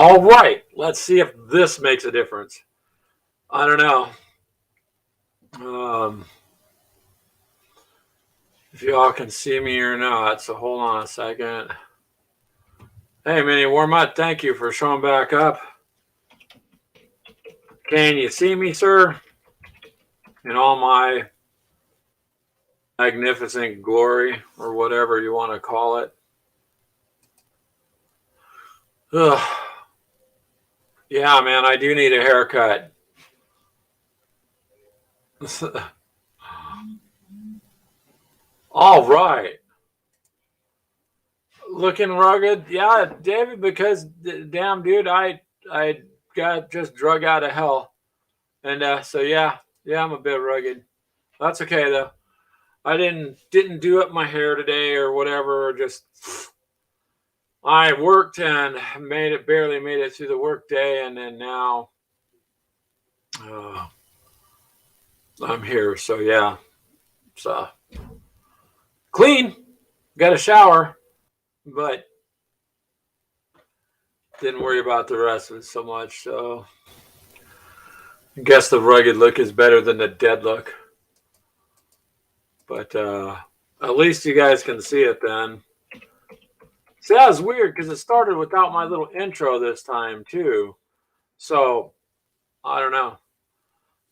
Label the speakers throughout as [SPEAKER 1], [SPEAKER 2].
[SPEAKER 1] All right, let's see if this makes a difference. I don't know if y'all can see me or not, so hold on a second. Hey, Mini Warmut, thank you for showing back up. Can you see me, sir? In all my magnificent glory, or whatever you want to call it. Ugh. Yeah, man, I do need a haircut. All right. Looking rugged. Yeah, David, because damn, dude, I got just drug out of hell. And so yeah, I'm a bit rugged. That's okay though. I didn't do up my hair today or whatever. Just I worked and barely made it through the work day, and then now I'm here. So yeah, so clean. Got a shower, but didn't worry about the rest of it so much. So I guess the rugged look is better than the dead look. But at least you guys can see it then. See, that was weird because it started without my little intro this time too. So I don't know.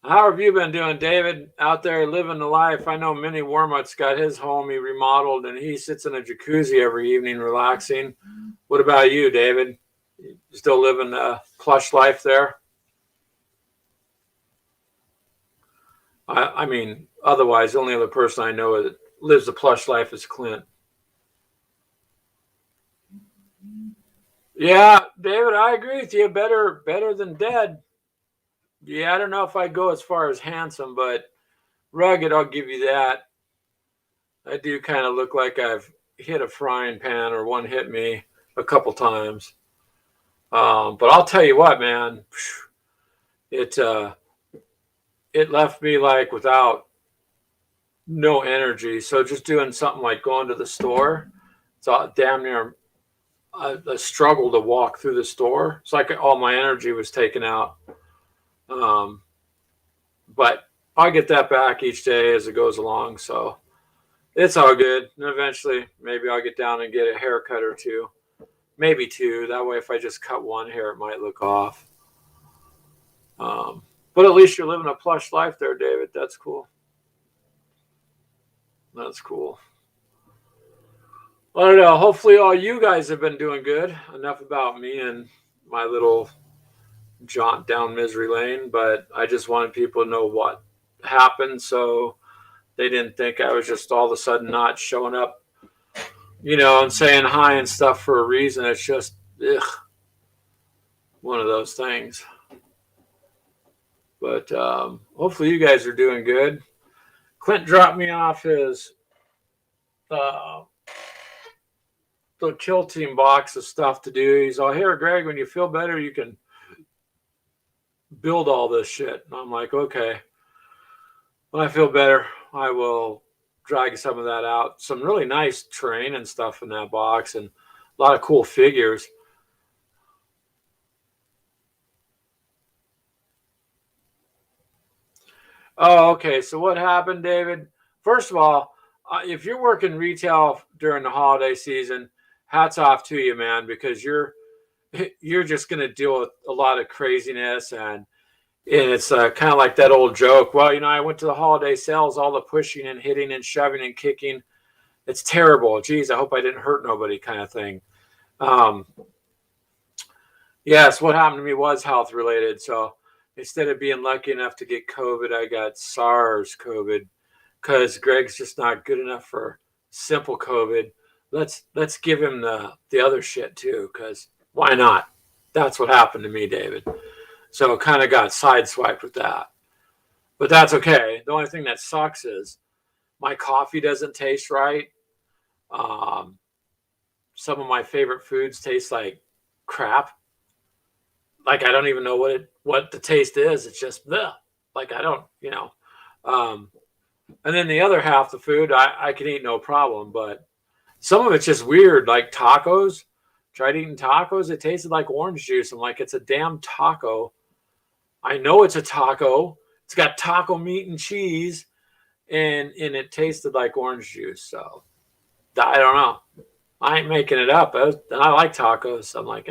[SPEAKER 1] How have you been doing, David? Out there living the life? I know Mini Warmut's got his home he remodeled, and he sits in a jacuzzi every evening relaxing. What about you, David? You still living a plush life there? I mean, otherwise, the only other person I know that lives a plush life is Clint. Yeah, David, I agree with you. Better than dead. Yeah, I don't know if I'd go as far as handsome, but rugged, I'll give you that. I do kind of look like I've hit a frying pan or one hit me a couple times. But I'll tell you what, man, it left me like without no energy. So just doing something like going to the store, it's damn near a struggle to walk through the store. It's like all my energy was taken out. But I'll get that back each day as it goes along. So it's all good. And eventually, maybe I'll get down and get a haircut or two, maybe two. That way, if I just cut one hair, it might look off. But at least you're living a plush life there, David. That's cool. That's cool. I don't know. Hopefully, all you guys have been doing good. Enough about me and my little jaunt down misery lane. But I just wanted people to know what happened, so they didn't think I was just all of a sudden not showing up, and saying hi and stuff for a reason. It's just one of those things. But hopefully, you guys are doing good. Clint dropped me off his the Kill Team box of stuff to do. He's all, here, Greg, when you feel better, you can build all this shit. And I'm like, okay. When I feel better, I will drag some of that out. Some really nice terrain and stuff in that box, and a lot of cool figures. Oh, okay. So what happened, David? First of all, if you're working retail during the holiday season, hats off to you, man, because you're just going to deal with a lot of craziness, and it's kind of like that old joke. Well, I went to the holiday sales, all the pushing and hitting and shoving and kicking. It's terrible. Geez, I hope I didn't hurt nobody, kind of thing. Yes, what happened to me was health related. So instead of being lucky enough to get COVID, I got SARS COVID, because Greg's just not good enough for simple COVID. Let's give him the other shit too, because why not? That's what happened to me, David. So kind of got sideswiped with that. But that's okay. The only thing that sucks is my coffee doesn't taste right. Some of my favorite foods taste like crap. Like I don't even know what the taste is. It's just bleh. Like I don't, and then the other half the food I can eat no problem, but some of it's just weird, like tacos. Tried eating tacos. It tasted like orange juice. I'm like, it's a damn taco. I know it's a taco. It's got taco meat and cheese, and it tasted like orange juice. So I don't know. I ain't making it up. I like tacos. So I'm like,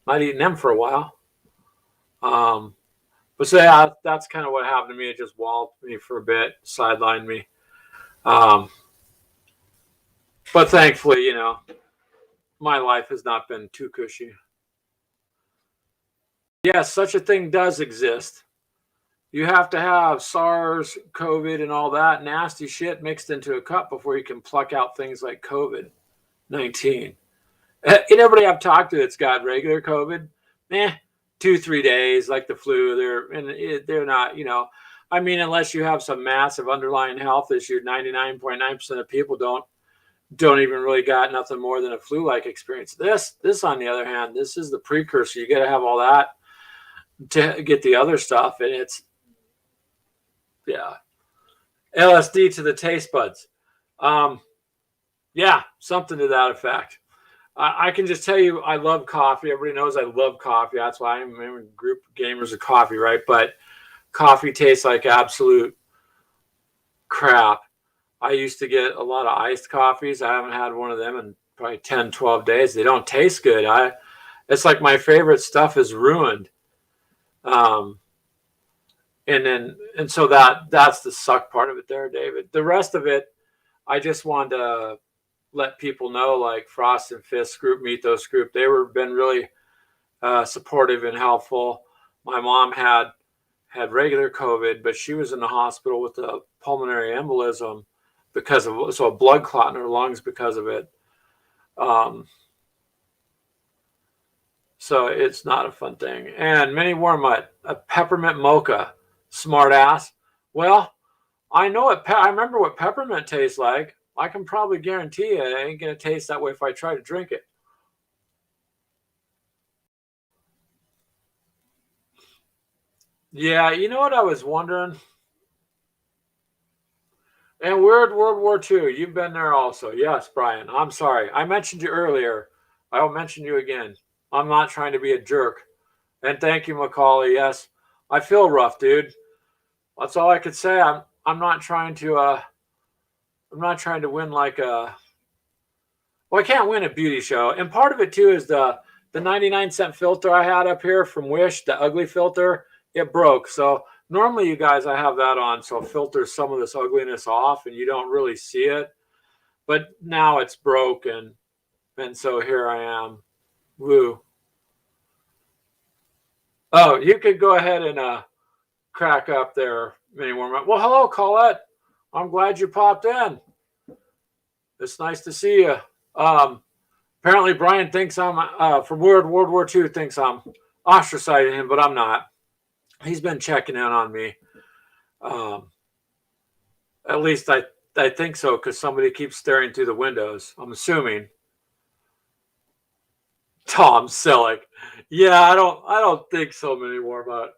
[SPEAKER 1] not eating them for a while. But so yeah, that's kind of what happened to me. It just walloped me for a bit, sidelined me. But thankfully, you know, my life has not been too cushy. Yes, such a thing does exist. You have to have SARS, COVID, and all that nasty shit mixed into a cup before you can pluck out things like COVID-19. Anybody I've talked to that's got regular COVID, 2-3 days, like the flu. They're not, you know. I mean, unless you have some massive underlying health issue, 99.9% of people don't even really got nothing more than a flu-like experience. This, on the other hand, this is the precursor. You got to have all that to get the other stuff, and it's LSD to the taste buds. Something to that effect. I can just tell you, I love coffee. Everybody knows I love coffee. That's why I'm in a group of gamers of coffee, right? But coffee tastes like absolute crap. I used to get a lot of iced coffees. I haven't had one of them in probably 10, 12 days. They don't taste good. It's like my favorite stuff is ruined. And so that's the suck part of it there, David. The rest of it, I just wanted to let people know, like Frost and Fist group, Mythos group, they were been really supportive and helpful. My mom had regular COVID, but she was in the hospital with a pulmonary embolism because of a blood clot in her lungs because of it. So it's not a fun thing. And Mini Warmut, a peppermint mocha, smart ass. Well, I know it. I remember what peppermint tastes like. I can probably guarantee you it ain't going to taste that way if I try to drink it. Yeah, you know what I was wondering? And Weird World War II, you've been there also. Yes, Brian. I'm sorry. I mentioned you earlier. I'll mention you again. I'm not trying to be a jerk. And thank you, Macaulay. Yes, I feel rough, dude. That's all I could say. I'm not trying to win like a. Well, I can't win a beauty show, and part of it too is the 99-cent filter I had up here from Wish, the ugly filter. It broke, so normally you guys I have that on, so it filters some of this ugliness off, and you don't really see it. But now it's broken, and so here I am. Woo. Oh, you could go ahead and crack up there, Mini Warm. Well, hello, Colette. I'm glad you popped in. It's nice to see you. Apparently, Brian thinks I'm from World War II. Thinks I'm ostracizing him, but I'm not. He's been checking in on me. At least I think so because somebody keeps staring through the windows. I'm assuming. Tom Selleck. Yeah, I don't think so anymore, but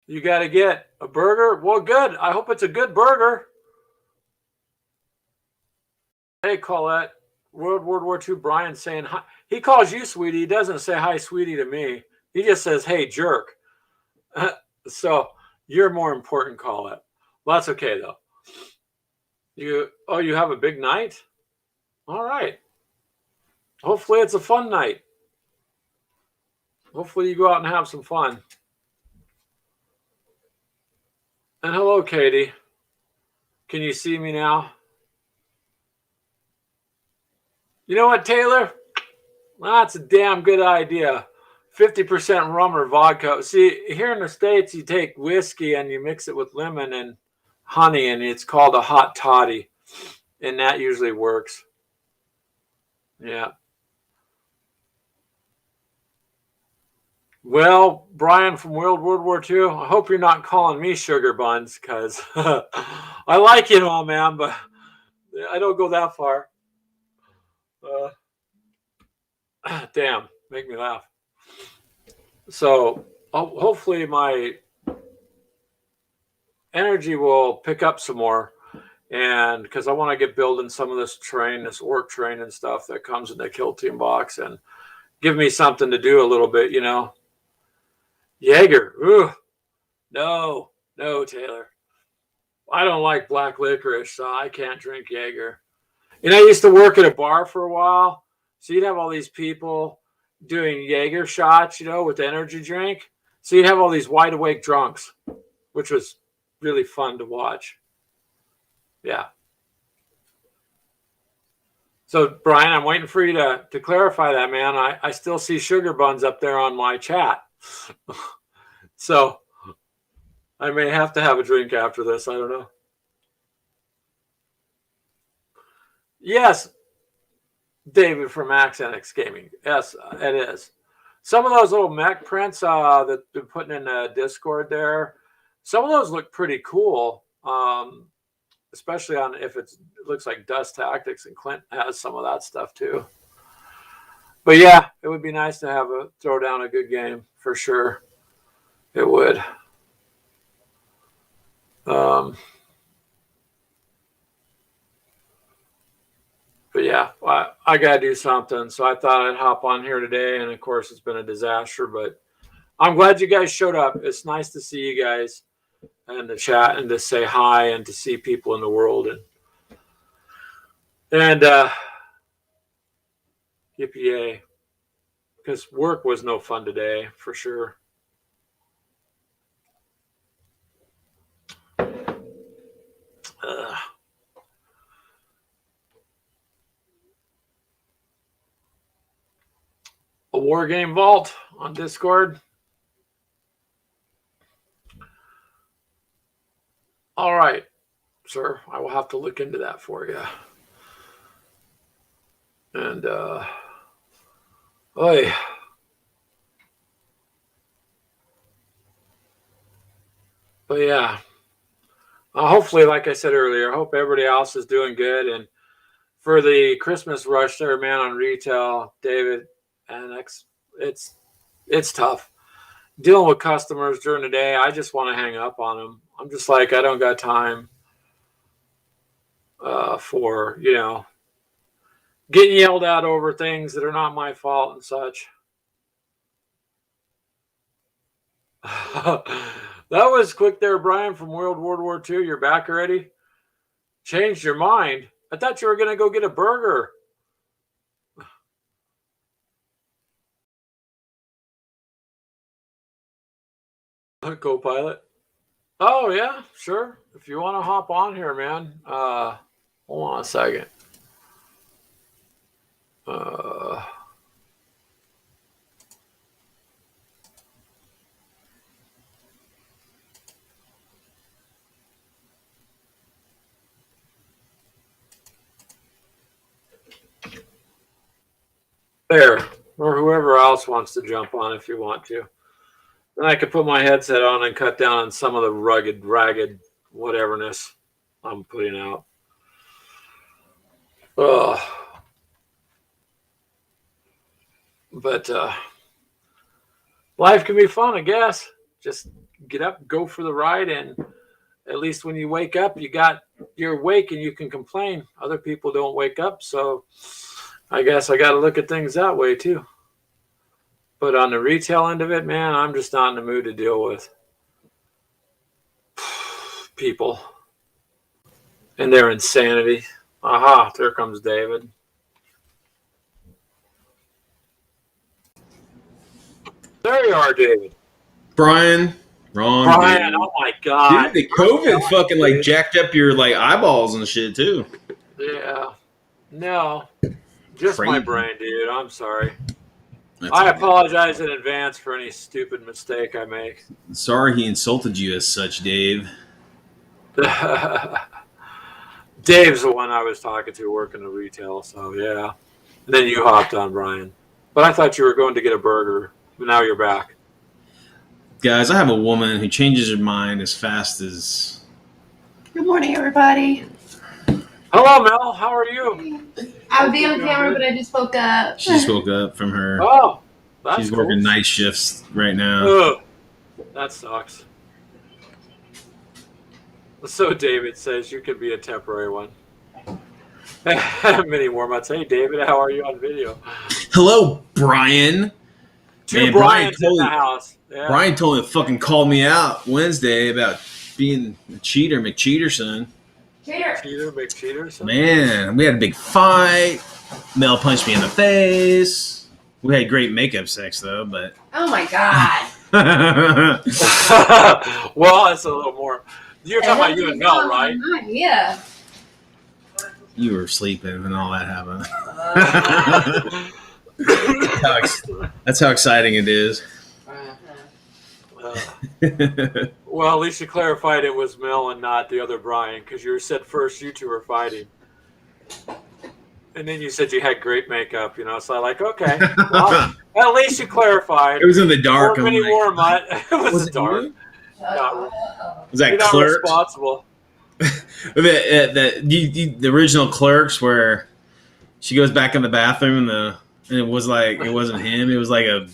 [SPEAKER 1] you got to get a burger. Well, good. I hope it's a good burger. Hey, Colette. World War II. Brian saying hi. He calls you sweetie. He doesn't say hi, sweetie, to me. He just says, hey, jerk. So you're more important, Colette. Well, that's okay though. You have a big night? All right. Hopefully it's a fun night. Hopefully you go out and have some fun. And hello, Katie. Can you see me now? You know what, Taylor? That's a damn good idea. 50% rum or vodka. See, here in the States, you take whiskey and you mix it with lemon and honey, and it's called a hot toddy. And that usually works. Yeah. Well, Brian from World War II, I hope you're not calling me sugar buns because I like you all, man, but I don't go that far. Damn, make me laugh. So hopefully my energy will pick up some more. and because I want to get building some of this terrain, this orc terrain and stuff that comes in the Kill Team box, and give me something to do a little bit, you know. Jaeger, ooh, no, Taylor. I don't like black licorice, so I can't drink Jaeger. You know, I used to work at a bar for a while, so you'd have all these people doing Jaeger shots, you know, with energy drink. So you'd have all these wide awake drunks, which was really fun to watch. Yeah. So, Brian, I'm waiting for you to clarify that, man. I still see sugar buns up there on my chat. So I may have to have a drink after this. I don't know. Yes, David from Axenix Gaming. Yes, it is. Some of those little mech prints that they're putting in the Discord there, some of those look pretty cool. Especially on if it looks like Dust Tactics, and Clint has some of that stuff too. But yeah, it would be nice to have throw down a good game for sure. It would. But yeah, I got to do something. So I thought I'd hop on here today. And of course, it's been a disaster, but I'm glad you guys showed up. It's nice to see you guys and to chat and to say hi and to see people in the world. And yippee, because work was no fun today for sure. A War Game Vault on Discord. All right, sir. I will have to look into that for you. And oy. But yeah, hopefully, like I said earlier, I hope everybody else is doing good. And for the Christmas rush there, man, on retail, David, and it's tough dealing with customers during the day. I just want to hang up on them. I'm just like, I don't got time for, you know, getting yelled at over things that are not my fault and such. That was quick there, Brian, from World War II. You're back already? Changed your mind? I thought you were going to go get a burger. Co-pilot. Oh, yeah, sure. If you want to hop on here, man. Hold on a second. There, or whoever else wants to jump on if you want to. Then I could put my headset on and cut down on some of the ragged whateverness I'm putting out. But life can be fun, I guess. Just get up, go for the ride, and at least when you wake up, you're awake and you can complain. Other people don't wake up, so I guess I got to look at things that way too. But on the retail end of it, man, I'm just not in the mood to deal with people and their insanity. Aha, there comes David. There you are, David.
[SPEAKER 2] Brian. Wrong.
[SPEAKER 1] Brian, dude. Oh my God.
[SPEAKER 2] Dude, the COVID fucking like jacked up your like eyeballs and shit too.
[SPEAKER 1] Yeah. No. Just crazy. My brain, dude. I'm sorry.
[SPEAKER 2] I
[SPEAKER 1] apologize in advance for any stupid mistake I make.
[SPEAKER 2] Sorry he insulted you as such, Dave.
[SPEAKER 1] Dave's the one I was talking to working the retail, so yeah. And then you hopped on, Brian. But I thought you were going to get a burger. But now you're back.
[SPEAKER 2] Guys, I have a woman who changes her mind as fast as...
[SPEAKER 3] Good morning, everybody.
[SPEAKER 1] Hello, Mel. How are you?
[SPEAKER 3] I would be on camera, but I just woke up.
[SPEAKER 2] She just woke up from her...
[SPEAKER 1] Oh, that's
[SPEAKER 2] She's working
[SPEAKER 1] cool.
[SPEAKER 2] night shifts right now.
[SPEAKER 1] Ugh, that sucks. So David says you could be a temporary one. Mini warm-ups. Hey, David, how are you on video?
[SPEAKER 2] Hello, Brian.
[SPEAKER 1] Two
[SPEAKER 2] Man,
[SPEAKER 1] Bryans in the house. Yeah.
[SPEAKER 2] Brian told me fucking called me out Wednesday about being a cheater, McCheaterson.
[SPEAKER 1] Cheater, McCheater. Son?
[SPEAKER 2] Man, we had a big fight. Mel punched me in the face. We had great makeup sex though, but
[SPEAKER 3] Oh my god.
[SPEAKER 1] Well, that's a little more. You're talking about you and Mel, right?
[SPEAKER 3] Yeah.
[SPEAKER 2] you were sleeping when all that happened. That's how exciting it is.
[SPEAKER 1] Well, at least you clarified it was Mel and not the other Brian, because you said first you two were fighting. And then you said you had great makeup, so I'm like, okay. Well, at least you clarified.
[SPEAKER 2] It was in the dark.
[SPEAKER 1] Or mini warm up. It was dark.
[SPEAKER 2] You? Was that
[SPEAKER 1] You're not
[SPEAKER 2] Clerks?
[SPEAKER 1] responsible.
[SPEAKER 2] the original Clerks, where she goes back in the bathroom and it was like it wasn't him. It was like a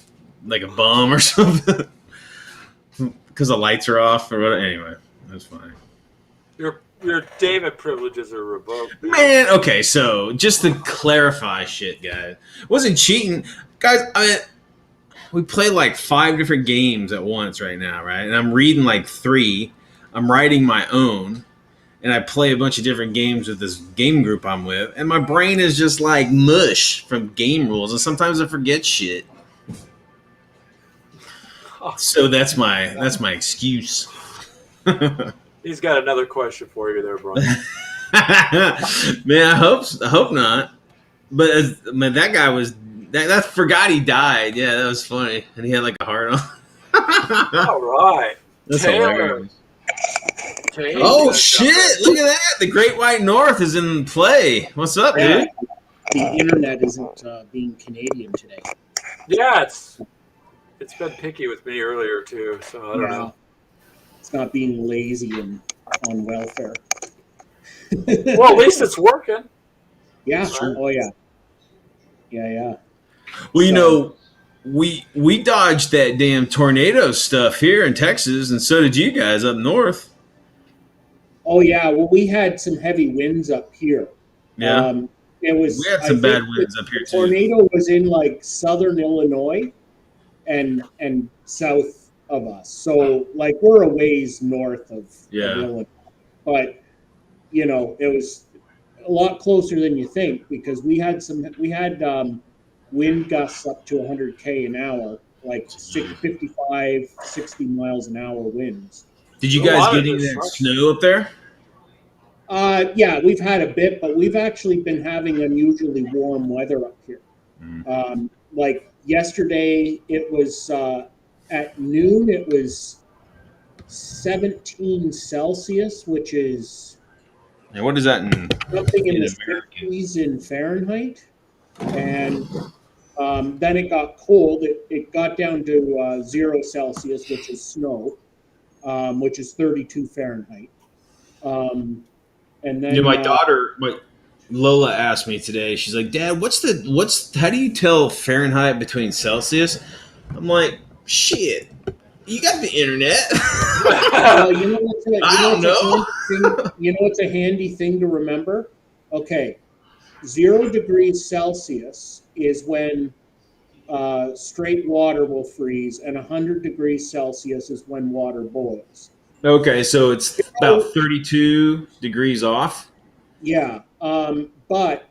[SPEAKER 2] bum or something because the lights are off or whatever. Anyway, that's fine.
[SPEAKER 1] Your David privileges are revoked.
[SPEAKER 2] Man, okay, so just to clarify shit, guys. It wasn't cheating. Guys, I mean, we play like 5 different games at once right now, right? And I'm reading like 3. I'm writing my own. And I play a bunch of different games with this game group I'm with. And my brain is just like mush from game rules. And sometimes I forget shit. So that's my excuse.
[SPEAKER 1] He's got another question for you there, Brian.
[SPEAKER 2] Man, I hope not. But that guy was that forgot he died. Yeah, that was funny, and he had like a heart on.
[SPEAKER 1] All right,
[SPEAKER 2] That's
[SPEAKER 1] Taylor.
[SPEAKER 2] hilarious. Oh shit! Look at that. The Great White North is in play. What's up, dude?
[SPEAKER 4] The internet isn't being Canadian today.
[SPEAKER 1] Yeah, it's been picky with me earlier too, so I don't know.
[SPEAKER 4] It's not being lazy and on welfare.
[SPEAKER 1] Well, at least it's working.
[SPEAKER 4] Yeah.
[SPEAKER 1] Sure.
[SPEAKER 4] Oh yeah. Yeah.
[SPEAKER 2] Well, we dodged that damn tornado stuff here in Texas, and so did you guys up north.
[SPEAKER 4] Oh yeah. Well, we had some heavy winds up here.
[SPEAKER 2] Yeah.
[SPEAKER 4] It was.
[SPEAKER 2] We had some bad winds up here too.
[SPEAKER 4] Tornado was in like southern Illinois, and south of us. So like we're a ways north of Illinois, but it was a lot closer than you think because we had wind gusts up to 100k an hour, like 55, 60 miles an hour winds.
[SPEAKER 2] Did you guys get any of that snow up there?
[SPEAKER 4] Yeah, we've had a bit, but we've actually been having unusually warm weather up here. Like yesterday, it was at noon, it was 17 Celsius, which is
[SPEAKER 2] And what is that in
[SPEAKER 4] something in the
[SPEAKER 2] American?
[SPEAKER 4] 50s in Fahrenheit. And then it got cold. It got down to 0 Celsius, which is snow, which is 32 Fahrenheit. And then
[SPEAKER 2] My daughter, Lola asked me today. She's like, "Dad, how do you tell Fahrenheit between Celsius?" I'm like, "Shit, you got the internet."
[SPEAKER 4] What's a handy thing to remember? Okay, 0 degrees Celsius is when straight water will freeze, and 100 degrees Celsius is when water boils.
[SPEAKER 2] Okay, so it's about 32 degrees off.
[SPEAKER 4] Yeah, but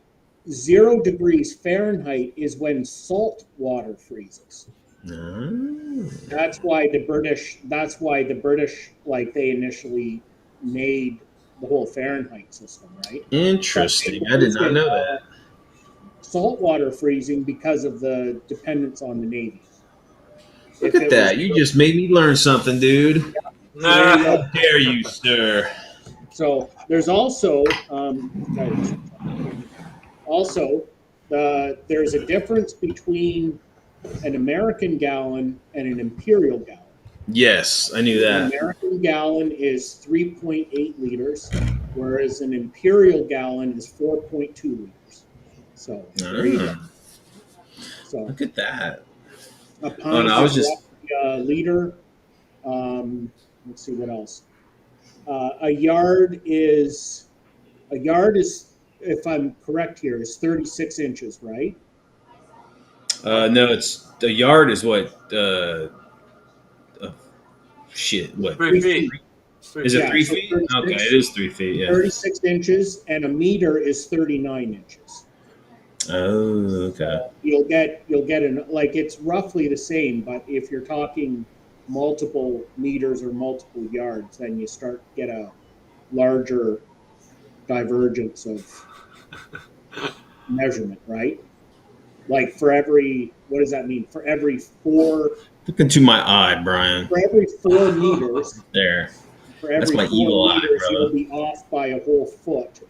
[SPEAKER 4] 0 degrees Fahrenheit is when salt water freezes. That's why the British, like they initially made the whole Fahrenheit system, right?
[SPEAKER 2] Interesting. I did not know that.
[SPEAKER 4] Saltwater freezing because of the dependence on the Navy.
[SPEAKER 2] Look at that. You just made me learn something, dude. How dare you, sir?
[SPEAKER 4] So there's also there's a difference between an American gallon and an imperial gallon.
[SPEAKER 2] Yes, I knew that.
[SPEAKER 4] An American gallon is 3.8 liters, whereas an imperial gallon is 4.2 liters. So there you go. So
[SPEAKER 2] look at that.
[SPEAKER 4] A pint
[SPEAKER 2] I was just
[SPEAKER 4] liter. Let's see what else. A yard is, if I'm correct here, is 36 inches, right?
[SPEAKER 2] No, it's the yard is what? Uh, shit, what?
[SPEAKER 1] 3 feet.
[SPEAKER 2] Is it
[SPEAKER 4] Yeah,
[SPEAKER 2] 3 feet?
[SPEAKER 4] 36,
[SPEAKER 2] Okay, it is 3 feet. Yeah.
[SPEAKER 4] 36 inches, and a meter is 39 inches.
[SPEAKER 2] Oh, okay.
[SPEAKER 4] You'll get like it's roughly the same, but if you're talking multiple meters or multiple yards, then you start to get a larger divergence of measurement, right? Like for every, what does that mean? For every four
[SPEAKER 2] Look into my eye, Brian.
[SPEAKER 4] for every 4 meters,
[SPEAKER 2] There.
[SPEAKER 4] for every
[SPEAKER 2] That's my
[SPEAKER 4] 4
[SPEAKER 2] evil eye,
[SPEAKER 4] meters,
[SPEAKER 2] brother.
[SPEAKER 4] you'll be off by a whole foot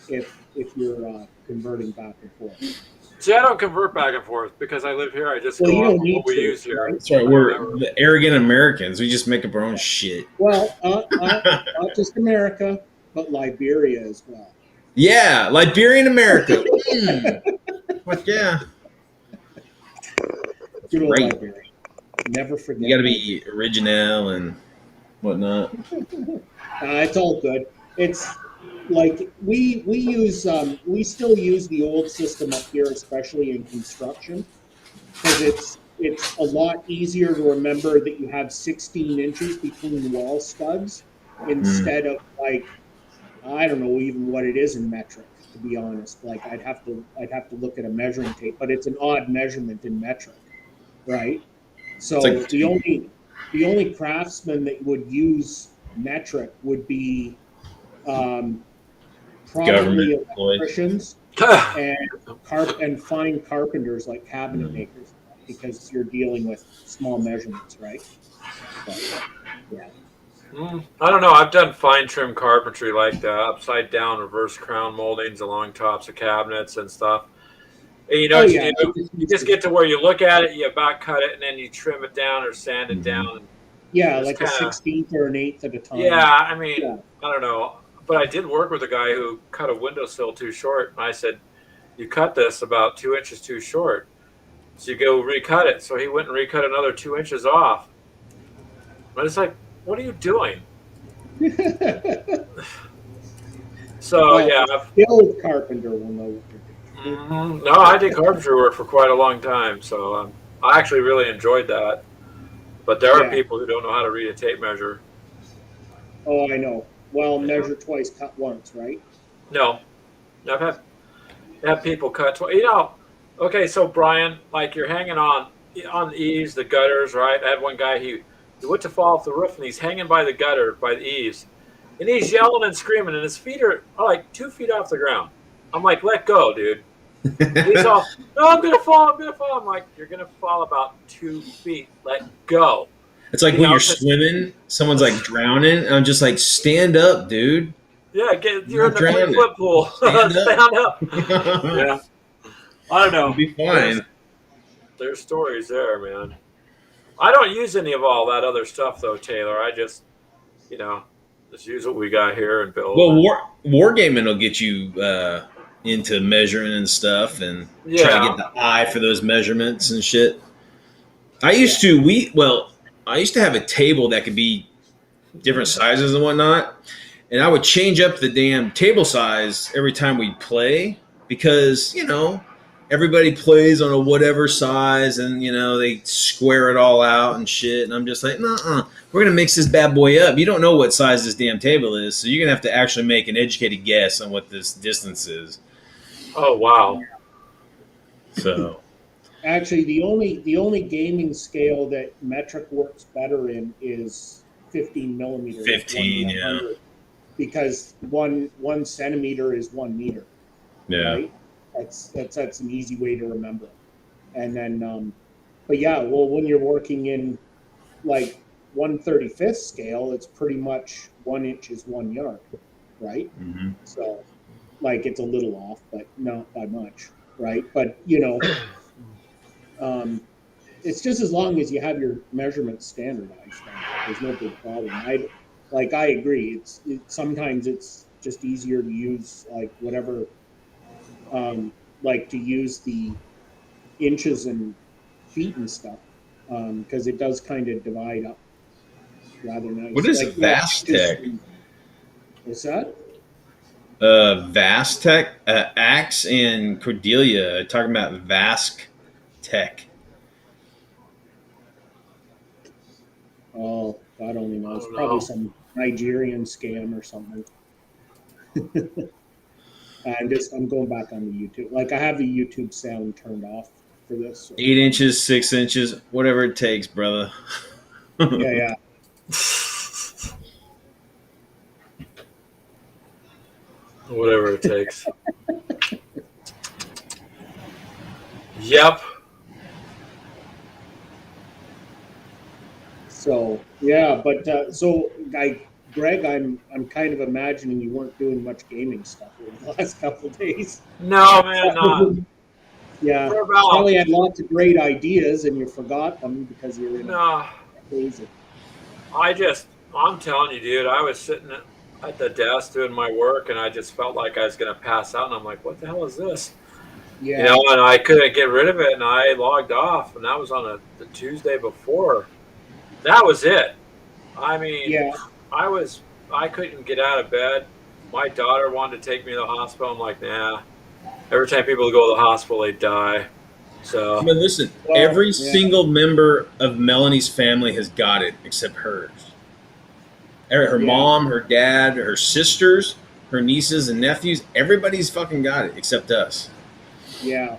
[SPEAKER 4] if you're converting back and forth.
[SPEAKER 1] See, I don't convert back and forth because I live here. I just
[SPEAKER 4] Well, you
[SPEAKER 1] go
[SPEAKER 4] don't
[SPEAKER 1] off of
[SPEAKER 4] need
[SPEAKER 1] what we
[SPEAKER 4] to,
[SPEAKER 1] use here.
[SPEAKER 4] right?
[SPEAKER 2] That's right. We're the arrogant Americans. We just make up our own shit.
[SPEAKER 4] Well, not just America, but Liberia as well.
[SPEAKER 2] Yeah, Liberian America. But yeah,
[SPEAKER 4] Good old
[SPEAKER 2] Great.
[SPEAKER 4] Liberia. Never forget.
[SPEAKER 2] you got to be original and whatnot.
[SPEAKER 4] It's all good. It's like we use we still use the old system up here, especially in construction, because it's a lot easier to remember that you have 16 inches between wall studs instead of like, I don't know even what it is in metric, to be honest. Like I'd have to look at a measuring tape, but it's an odd measurement in metric, right? So
[SPEAKER 2] It's like-
[SPEAKER 4] the only craftsman that would use metric would be
[SPEAKER 2] Government
[SPEAKER 4] probably
[SPEAKER 2] employees.
[SPEAKER 4] electricians and fine carpenters like cabinet makers, because you're dealing with small measurements, right? But, yeah.
[SPEAKER 1] I don't know. I've done fine trim carpentry like that, upside down, reverse crown moldings along tops of cabinets and stuff. And you know, you just get to where you look at it, you back cut it, and then you trim it down or sand it down.
[SPEAKER 4] Yeah,
[SPEAKER 1] It's
[SPEAKER 4] like
[SPEAKER 1] kinda-
[SPEAKER 4] a 16th or an 8th at a time.
[SPEAKER 1] Yeah, I mean,
[SPEAKER 4] Yeah.
[SPEAKER 1] I don't know. But I did work with a guy who cut a windowsill too short. And I said, you cut this about 2 inches too short. So you go recut it. So he went and recut another 2 inches off. But it's like, what are you doing? So,
[SPEAKER 4] Well,
[SPEAKER 1] yeah.
[SPEAKER 4] skilled carpenter will know what they're doing.
[SPEAKER 1] No, I did carpentry work for quite a long time. So I actually really enjoyed that. But there are
[SPEAKER 4] Yeah.
[SPEAKER 1] people who don't know how to read a tape measure.
[SPEAKER 4] Oh, I know. Well, measure twice, cut once, right?
[SPEAKER 1] No, I've had people cut. You know, okay. So Brian, like you're hanging on the eaves, the gutters, right? I had one guy. He went to fall off the roof and he's hanging by the gutter, by the eaves, and he's yelling and screaming, and his feet are like 2 feet off the ground. I'm like, let go, dude. He's all, no, I'm gonna fall. I'm like, you're gonna fall about 2 feet. Let go.
[SPEAKER 2] It's like
[SPEAKER 1] You
[SPEAKER 2] when
[SPEAKER 1] know,
[SPEAKER 2] you're swimming, someone's like drowning, and I'm just like, stand up, dude.
[SPEAKER 1] Yeah, you're in the
[SPEAKER 2] drowning.
[SPEAKER 1] flip pool.
[SPEAKER 2] Stand
[SPEAKER 1] Stand up.
[SPEAKER 2] You'll
[SPEAKER 1] Yeah. I don't know.
[SPEAKER 2] be fine.
[SPEAKER 1] There's stories there, man. I don't use any of all that other stuff though, Taylor. I just, just use what we got here and build.
[SPEAKER 2] Well, wargaming will get you into measuring and stuff, and try to get the eye for those measurements and shit. I used to have a table that could be different sizes and whatnot, and I would change up the damn table size every time we play because everybody plays on a whatever size, and they square it all out and shit. And I'm just like, nah, we're gonna mix this bad boy up. You don't know what size this damn table is, so you're gonna have to actually make an educated guess on what this distance is.
[SPEAKER 1] Oh wow.
[SPEAKER 2] So
[SPEAKER 4] Actually, the only gaming scale that metric works better in is 15 millimeters.
[SPEAKER 2] 15, yeah.
[SPEAKER 4] Because one centimeter is 1 meter.
[SPEAKER 2] yeah.
[SPEAKER 4] Right? That's an easy way to remember. And then, but yeah, well, when you're working in like 1/35th scale, it's pretty much 1 inch is 1 yard, right?
[SPEAKER 2] Mm-hmm.
[SPEAKER 4] So, like, it's a little off, but not by much, right? But it's just as long as you have your measurements standardized, there's no big problem. I agree. Sometimes it's just easier to use like whatever. To use the inches and feet and stuff, because it does kind of divide up rather nice.
[SPEAKER 2] What is
[SPEAKER 4] like,
[SPEAKER 2] Vastec?
[SPEAKER 4] What's that?
[SPEAKER 2] Vast Tech, Axe and Cordelia are talking about Vask Tech.
[SPEAKER 4] Oh, God only knows.
[SPEAKER 1] I don't
[SPEAKER 4] Probably
[SPEAKER 1] know.
[SPEAKER 4] some Nigerian scam or something. I'm going back on the YouTube. Like I have the YouTube sound turned off for this. So.
[SPEAKER 2] 8 inches, 6 inches, whatever it takes, brother.
[SPEAKER 4] Yeah.
[SPEAKER 1] Whatever it takes. Yep.
[SPEAKER 4] So yeah, but so Greg, I'm kind of imagining you weren't doing much gaming stuff over the last couple of days.
[SPEAKER 1] No, man, not.
[SPEAKER 4] Yeah,
[SPEAKER 1] For about-
[SPEAKER 4] probably had lots of great ideas and you forgot them because you're in
[SPEAKER 1] No,
[SPEAKER 4] a phase of
[SPEAKER 1] I'm telling you, dude, I was sitting at the desk doing my work and I just felt like I was going to pass out. And I'm like, what the hell is this?
[SPEAKER 4] yeah.
[SPEAKER 1] You know, and I couldn't get rid of it. And I logged off. And that was on the Tuesday before. That was it. I mean,
[SPEAKER 4] Yeah.
[SPEAKER 1] I couldn't get out of bed. My daughter wanted to take me to the hospital. I'm like, nah. Every time people go to the hospital, they die. So,
[SPEAKER 2] But listen,
[SPEAKER 4] Well,
[SPEAKER 2] every
[SPEAKER 4] yeah.
[SPEAKER 2] single member of Melanie's family has got it except hers. Her
[SPEAKER 4] Yeah.
[SPEAKER 2] mom, her dad, her sisters, her nieces and nephews, everybody's fucking got it except us.
[SPEAKER 4] Yeah.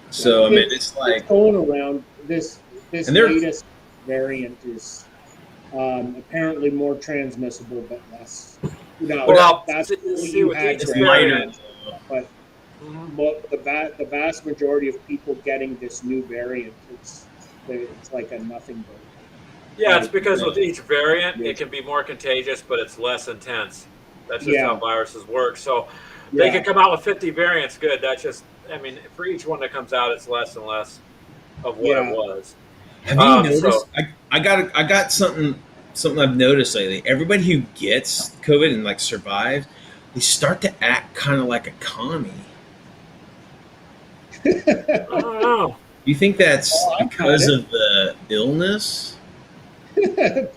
[SPEAKER 2] So I mean, it's like
[SPEAKER 4] It's going around. This
[SPEAKER 2] And they're-
[SPEAKER 4] latest variant is apparently more transmissible, but less. No,
[SPEAKER 1] well,
[SPEAKER 4] that's
[SPEAKER 1] see,
[SPEAKER 4] what
[SPEAKER 1] see
[SPEAKER 4] you
[SPEAKER 1] with
[SPEAKER 4] had
[SPEAKER 1] each
[SPEAKER 2] it's
[SPEAKER 4] Greg.
[SPEAKER 2] minor.
[SPEAKER 1] variant.
[SPEAKER 4] But the vast majority of people getting this new variant, it's like a nothing burger.
[SPEAKER 1] Yeah, it's because with each variant, it can be more contagious, but it's less intense. That's just
[SPEAKER 4] Yeah.
[SPEAKER 1] how viruses work. So they can come out with 50 variants. Good. That's just, I mean, for each one that comes out, it's less and less of what
[SPEAKER 4] Yeah.
[SPEAKER 1] it was.
[SPEAKER 2] Have you noticed?
[SPEAKER 1] so-
[SPEAKER 2] I got something I've noticed lately. Everybody who gets COVID and like survives, they start to act kind of like a commie.
[SPEAKER 1] I don't know.
[SPEAKER 2] You think that's
[SPEAKER 4] Oh, I've
[SPEAKER 2] because
[SPEAKER 4] got
[SPEAKER 2] of the illness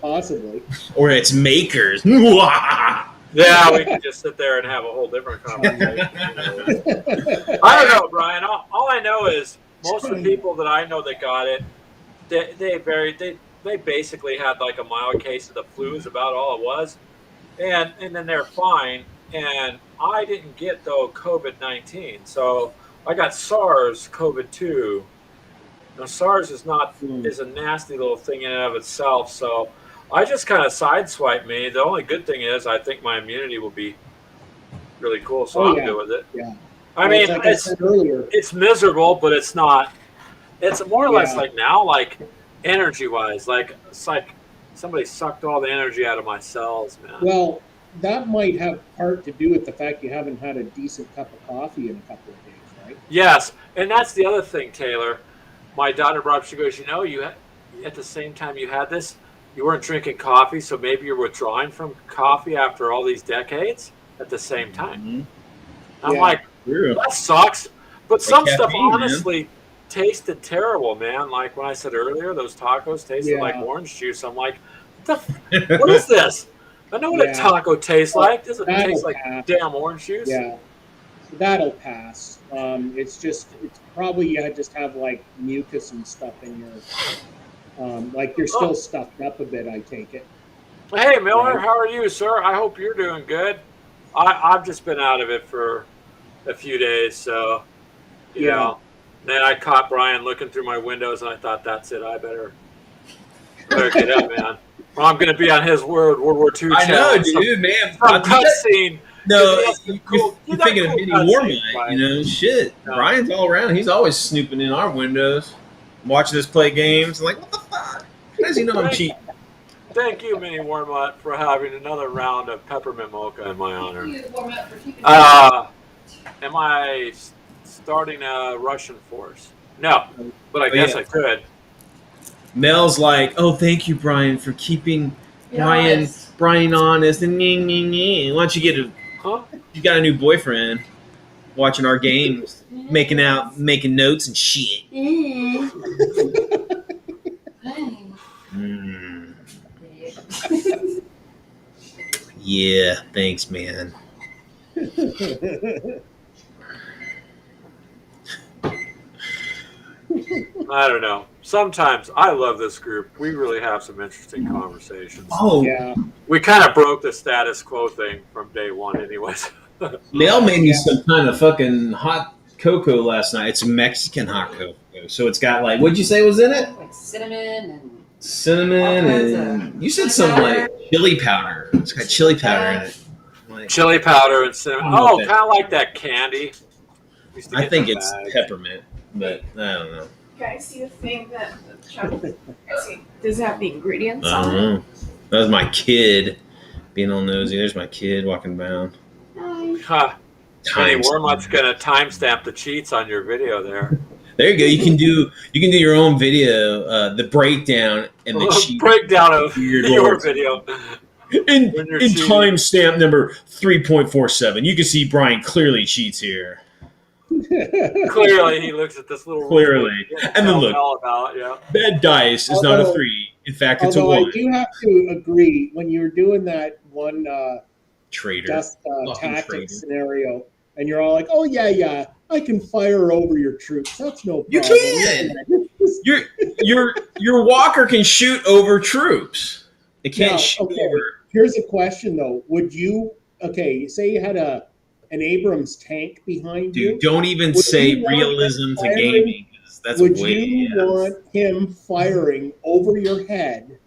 [SPEAKER 4] Possibly.
[SPEAKER 2] or its makers?
[SPEAKER 1] Yeah, we can just sit there and have a whole different conversation. I don't know, Brian. All I know is most of the people that I know that got it, they basically had like a mild case of the flu is about all it was, and then they're fine. And I didn't get though COVID-19, so I got SARS-CoV-2. Now SARS is a nasty little thing in and of itself, so I just kind of sideswiped me. The only good thing is I think my immunity will be really cool, so I'm good with it.
[SPEAKER 4] Yeah.
[SPEAKER 1] I mean,
[SPEAKER 4] like I said earlier.
[SPEAKER 1] it's miserable, but it's not. It's more or less
[SPEAKER 4] Yeah.
[SPEAKER 1] like now, like energy-wise, like it's like somebody sucked all the energy out of my cells, man.
[SPEAKER 4] Well, that might have part to do with the fact you haven't had a decent cup of coffee in a couple of days, right?
[SPEAKER 1] Yes, and that's the other thing, Taylor. My daughter brought up, she goes, at the same time you had this, you weren't drinking coffee, so maybe you're withdrawing from coffee after all these decades at the same time. I'm
[SPEAKER 4] Yeah.
[SPEAKER 1] like,
[SPEAKER 2] True.
[SPEAKER 1] that sucks. But some stuff
[SPEAKER 2] caffeine, man.
[SPEAKER 1] honestly tasted terrible, man. Like when I said earlier, those tacos tasted
[SPEAKER 4] Yeah.
[SPEAKER 1] like orange juice. I'm like, what is this? I know what a
[SPEAKER 4] Yeah.
[SPEAKER 1] taco tastes like. Doesn't it
[SPEAKER 4] That'll
[SPEAKER 1] taste like
[SPEAKER 4] pass.
[SPEAKER 1] damn orange juice?
[SPEAKER 4] Yeah, that'll pass. It's probably you just have like mucus and stuff in your, like you're still stuffed up a bit. I take it.
[SPEAKER 1] Hey, Miller,
[SPEAKER 4] Right.
[SPEAKER 1] how are you, sir? I hope you're doing good. I've just been out of it for a few days, so, you
[SPEAKER 4] Yeah.
[SPEAKER 1] know. Then I caught Brian looking through my windows, and I thought, that's it. I better get up, man. Or I'm going to be on his World War II
[SPEAKER 2] I know,
[SPEAKER 1] channel.
[SPEAKER 2] dude, man.
[SPEAKER 1] Some cutscene.
[SPEAKER 2] No,
[SPEAKER 1] Yeah,
[SPEAKER 2] you're
[SPEAKER 1] you got
[SPEAKER 2] thinking of
[SPEAKER 1] cool
[SPEAKER 2] Vinny
[SPEAKER 1] cutscenes,
[SPEAKER 2] Warmite,
[SPEAKER 1] Brian.
[SPEAKER 2] you know, shit.
[SPEAKER 1] No.
[SPEAKER 2] Brian's all around. He's always snooping in our windows, watching us play games. I'm like, what the fuck? How does he know I'm cheating?
[SPEAKER 1] Thank you, Mini Warmut, for having another round of peppermint mocha in my honor.
[SPEAKER 3] You warm up for keeping
[SPEAKER 1] Am I starting a Russian force? No, but I guess
[SPEAKER 2] yeah.
[SPEAKER 1] I could.
[SPEAKER 2] Mel's like, oh, thank you, Brian, for keeping Brian honest. And why don't you get
[SPEAKER 1] Huh?
[SPEAKER 2] you got a new boyfriend watching our games, making notes and shit. Mm. Yeah. Yeah, thanks, man.
[SPEAKER 1] I don't know. Sometimes I love this group. We really have some interesting conversations.
[SPEAKER 2] Oh,
[SPEAKER 4] Yeah.
[SPEAKER 1] We kind of broke the status quo thing from day one, anyways.
[SPEAKER 2] Mel made me some kind of fucking hot cocoa last night. It's Mexican hot cocoa. So it's got like, what'd you say was in it?
[SPEAKER 3] Like cinnamon and
[SPEAKER 2] Cinnamon
[SPEAKER 3] all kinds
[SPEAKER 2] and you said some like chili powder. It's got chili powder in it. Like,
[SPEAKER 1] Chili powder and cinnamon.
[SPEAKER 2] I don't know
[SPEAKER 1] Oh,
[SPEAKER 2] if
[SPEAKER 1] kind of like that candy. Used to
[SPEAKER 2] I
[SPEAKER 1] get
[SPEAKER 2] think
[SPEAKER 1] in the
[SPEAKER 2] it's
[SPEAKER 1] bag.
[SPEAKER 2] peppermint, but I don't know.
[SPEAKER 5] Guys, see the thing that the chocolate. See, does it have the ingredients
[SPEAKER 2] I don't
[SPEAKER 5] on it?
[SPEAKER 2] know. That was my kid being all nosy. There's my kid walking around.
[SPEAKER 1] Huh. Penny
[SPEAKER 2] Time
[SPEAKER 1] Wormut's
[SPEAKER 2] stamp.
[SPEAKER 1] gonna timestamp the cheats on your video there.
[SPEAKER 2] There you go. You can do your own video, the breakdown and the cheat.
[SPEAKER 1] Breakdown of
[SPEAKER 2] Weird
[SPEAKER 1] your
[SPEAKER 2] words.
[SPEAKER 1] video.
[SPEAKER 2] In
[SPEAKER 1] when you're
[SPEAKER 2] in
[SPEAKER 1] cheating.
[SPEAKER 2] timestamp number 3.47, you can see Brian clearly cheats here.
[SPEAKER 1] Clearly, he looks at this little
[SPEAKER 2] Clearly.
[SPEAKER 1] rule book
[SPEAKER 2] And then
[SPEAKER 1] tells
[SPEAKER 2] look.
[SPEAKER 1] all about, yeah.
[SPEAKER 2] That dice is not a
[SPEAKER 4] Although-
[SPEAKER 2] 3. In fact, it's a
[SPEAKER 4] Although I
[SPEAKER 2] 1.
[SPEAKER 4] do have to agree, when you're doing that one
[SPEAKER 2] Traitor.
[SPEAKER 4] dust
[SPEAKER 2] Fucking
[SPEAKER 4] tactic
[SPEAKER 2] traitor.
[SPEAKER 4] scenario, and you're all like, "Oh yeah, I can fire over your troops. That's no problem."
[SPEAKER 2] You can! Your walker can shoot over troops. It can't
[SPEAKER 4] Now,
[SPEAKER 2] shoot
[SPEAKER 4] okay.
[SPEAKER 2] over.
[SPEAKER 4] Here's a question though: would you? Okay, say you had an Abrams tank behind you.
[SPEAKER 2] Dude, don't even
[SPEAKER 4] Would
[SPEAKER 2] say
[SPEAKER 4] you want
[SPEAKER 2] realism to
[SPEAKER 4] firing-
[SPEAKER 2] gaming. 'Cause that's
[SPEAKER 4] Would
[SPEAKER 2] way
[SPEAKER 4] you want him firing over your head,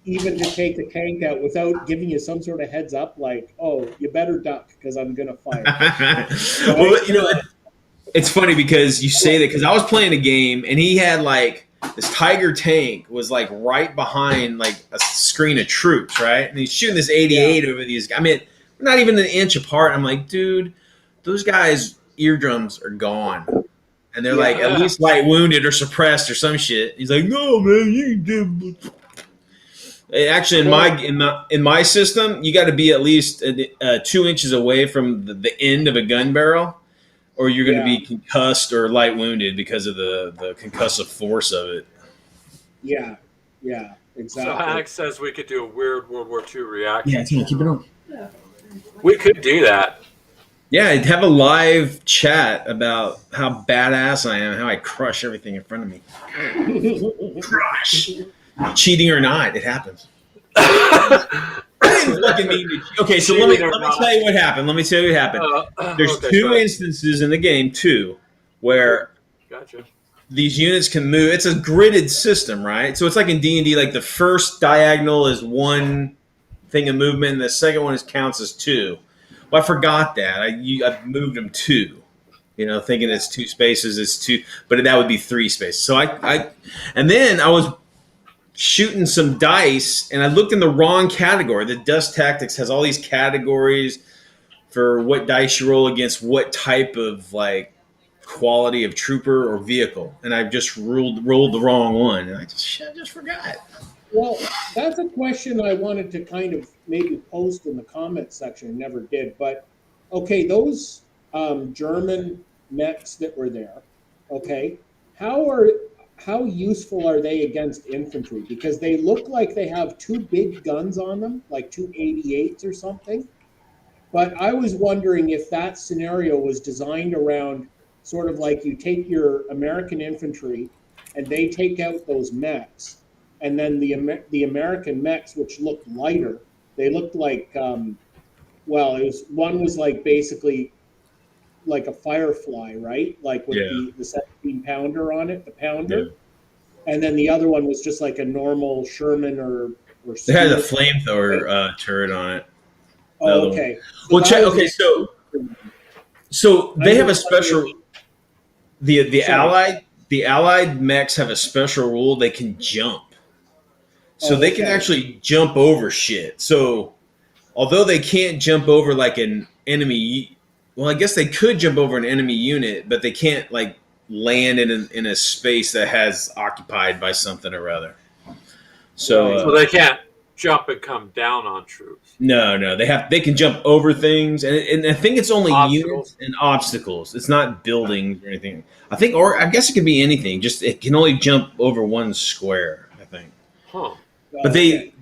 [SPEAKER 4] even to take the tank out without giving you some sort of heads up, like, "Oh, you better duck because I'm gonna fire."
[SPEAKER 2] Well, you know, it's funny because you say that because I was playing a game and he had like this Tiger tank was like right behind like a screen of troops, right? And he's shooting this 88 over these. I mean, we're not even an inch apart. I'm like, dude, those guys' eardrums are gone. And they're like at least light wounded or suppressed or some shit. He's like, no, man, you can do. Actually, in my system, you got to be at least 2 inches away from the end of a gun barrel, or you're going to be concussed or light wounded because of the concussive force of it.
[SPEAKER 4] Yeah,
[SPEAKER 1] So
[SPEAKER 4] exactly.
[SPEAKER 1] Alex says we could do a weird World War II reaction.
[SPEAKER 2] Yeah, keep it on.
[SPEAKER 1] We could do that.
[SPEAKER 2] Yeah, I'd have a live chat about how badass I am, and how I crush everything in front of me. Crush. Cheating or not, it happens. Okay, so let me tell you what happened. Let me tell you what happened. There's
[SPEAKER 1] okay,
[SPEAKER 2] two
[SPEAKER 1] go ahead.
[SPEAKER 2] instances in the game, where
[SPEAKER 1] Gotcha.
[SPEAKER 2] these units can move. It's a gridded system, right? So it's like in D&D, like the first diagonal is one thing of movement, and the second one counts as two. Well, I forgot that. I moved them two. Thinking it's two spaces, it's two, but that would be three spaces. So and then I was shooting some dice, and I looked in the wrong category. The Dust Tactics has all these categories for what dice you roll against what type of like quality of trooper or vehicle, and I just rolled the wrong one, and I just forgot.
[SPEAKER 4] Well, that's a question I wanted to kind of maybe post in the comment section. Never did, but okay, those German mechs that were there, okay, how useful are they against infantry? Because they look like they have two big guns on them, like two 88s or something. But I was wondering if that scenario was designed around sort of like you take your American infantry and they take out those mechs, and then the American mechs, which looked lighter, they looked like one was like basically like a Firefly, right? Like with the 17 pounder on it, the pounder. Yeah. And then the other one was just like a normal Sherman or
[SPEAKER 2] it had a flamethrower turret on it.
[SPEAKER 4] Oh, okay.
[SPEAKER 2] Well, so they have a special. The allied mechs have a special rule. They can jump, so they can actually jump over shit. So although they can't jump over like an enemy. Well, I guess they could jump over an enemy unit, but they can't like land in a space that has occupied by something or other. So
[SPEAKER 1] they can't jump and come down on troops.
[SPEAKER 2] No, they can jump over things, and I think it's only
[SPEAKER 1] obstacles.
[SPEAKER 2] Units and obstacles. It's not buildings or anything. I guess it could be anything. Just it can only jump over one square. I think.
[SPEAKER 1] Huh.
[SPEAKER 2] But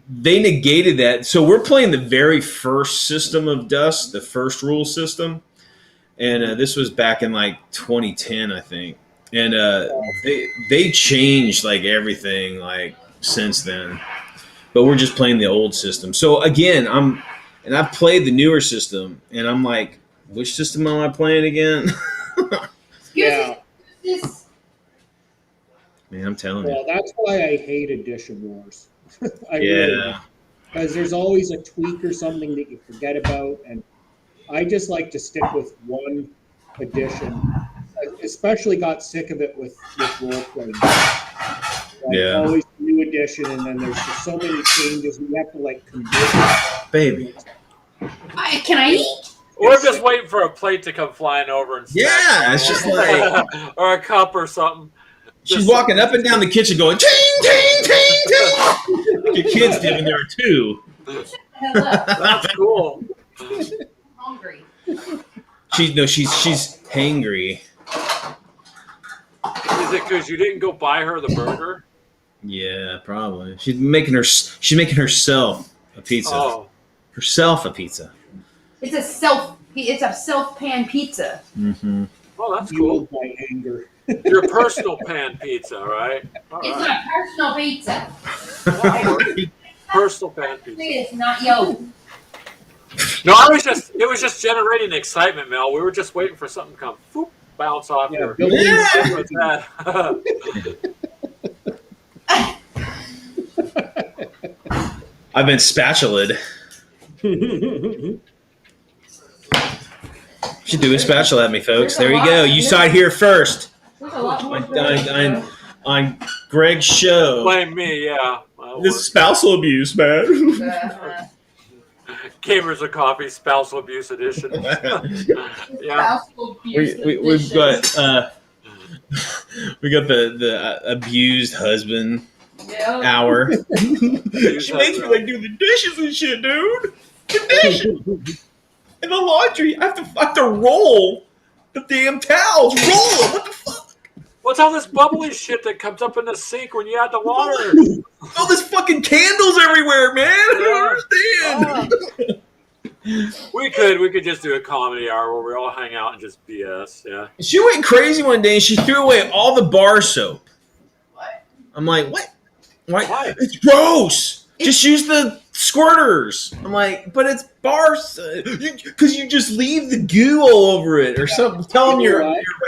[SPEAKER 2] they negated that. So we're playing the very first system of Dust, the first rule system, and this was back in like 2010, I think. And they changed like everything like since then. But we're just playing the old system. So again, I've played the newer system, and I'm like, which system am I playing again?
[SPEAKER 4] Yeah.
[SPEAKER 3] This
[SPEAKER 2] Man, I'm telling you.
[SPEAKER 4] Well, that's why I hate Edition Wars.
[SPEAKER 2] Yeah.
[SPEAKER 4] Because there's always a tweak or something that you forget about, and I just like to stick with one edition. I especially got sick of it with role playing.
[SPEAKER 2] Yeah.
[SPEAKER 4] Always a new edition, and then there's just so many changes. We have to like convert.
[SPEAKER 2] Baby.
[SPEAKER 3] can I eat?
[SPEAKER 1] We're just waiting for a plate to come flying over and snatch
[SPEAKER 2] Yeah,
[SPEAKER 1] it.
[SPEAKER 2] it's just like
[SPEAKER 1] or a cup or something.
[SPEAKER 2] she's
[SPEAKER 1] Just
[SPEAKER 2] walking up and down the kitchen going ting ting ting ting. Your kids did in there too.
[SPEAKER 3] Hello.
[SPEAKER 1] That's cool.
[SPEAKER 3] Hungry.
[SPEAKER 2] She's hangry.
[SPEAKER 1] Is it because you didn't go buy her the burger?
[SPEAKER 2] Yeah, probably. She's making herself a pizza.
[SPEAKER 1] Oh,
[SPEAKER 2] Herself a pizza.
[SPEAKER 3] It's a self pan pizza.
[SPEAKER 2] Mm-hmm.
[SPEAKER 1] oh, that's cool.
[SPEAKER 4] Fueled by anger.
[SPEAKER 1] Your personal pan pizza, right? All
[SPEAKER 3] It's
[SPEAKER 1] right.
[SPEAKER 3] my personal pizza.
[SPEAKER 1] Personal pan pizza.
[SPEAKER 3] It's not yo.
[SPEAKER 1] No, it was just generating excitement, Mel. We were just waiting for something to come, whoop, bounce off
[SPEAKER 4] Yeah,
[SPEAKER 1] your.
[SPEAKER 4] building
[SPEAKER 2] Yeah.
[SPEAKER 1] What's that?
[SPEAKER 2] I've been spatulaed. Should do a spatula at me, folks. There you go. You saw it here first
[SPEAKER 3] There's a lot more.
[SPEAKER 2] on Greg's show.
[SPEAKER 1] Blame me, yeah. Well,
[SPEAKER 2] This is spousal abuse, man.
[SPEAKER 1] Gamers of Coffee Spousal Abuse Edition. Yeah.
[SPEAKER 2] We've got we got the abused husband hour. She makes me like do the dishes and shit, dude. The dishes and the laundry. I have to roll the damn towels. Roll them. What the fuck?
[SPEAKER 1] What's all this bubbly shit that comes up in the sink when you add the water?
[SPEAKER 2] All this fucking candles everywhere, man. I don't understand.
[SPEAKER 1] We could just do a comedy hour where we all hang out and just BS. Yeah.
[SPEAKER 2] She went crazy one day and she threw away all the bar soap.
[SPEAKER 3] What?
[SPEAKER 2] I'm like, what?
[SPEAKER 1] Why?
[SPEAKER 2] It's gross. Just use the squirters. I'm like, but it's bar soap. Because you just leave the goo all over it or something. Tell them your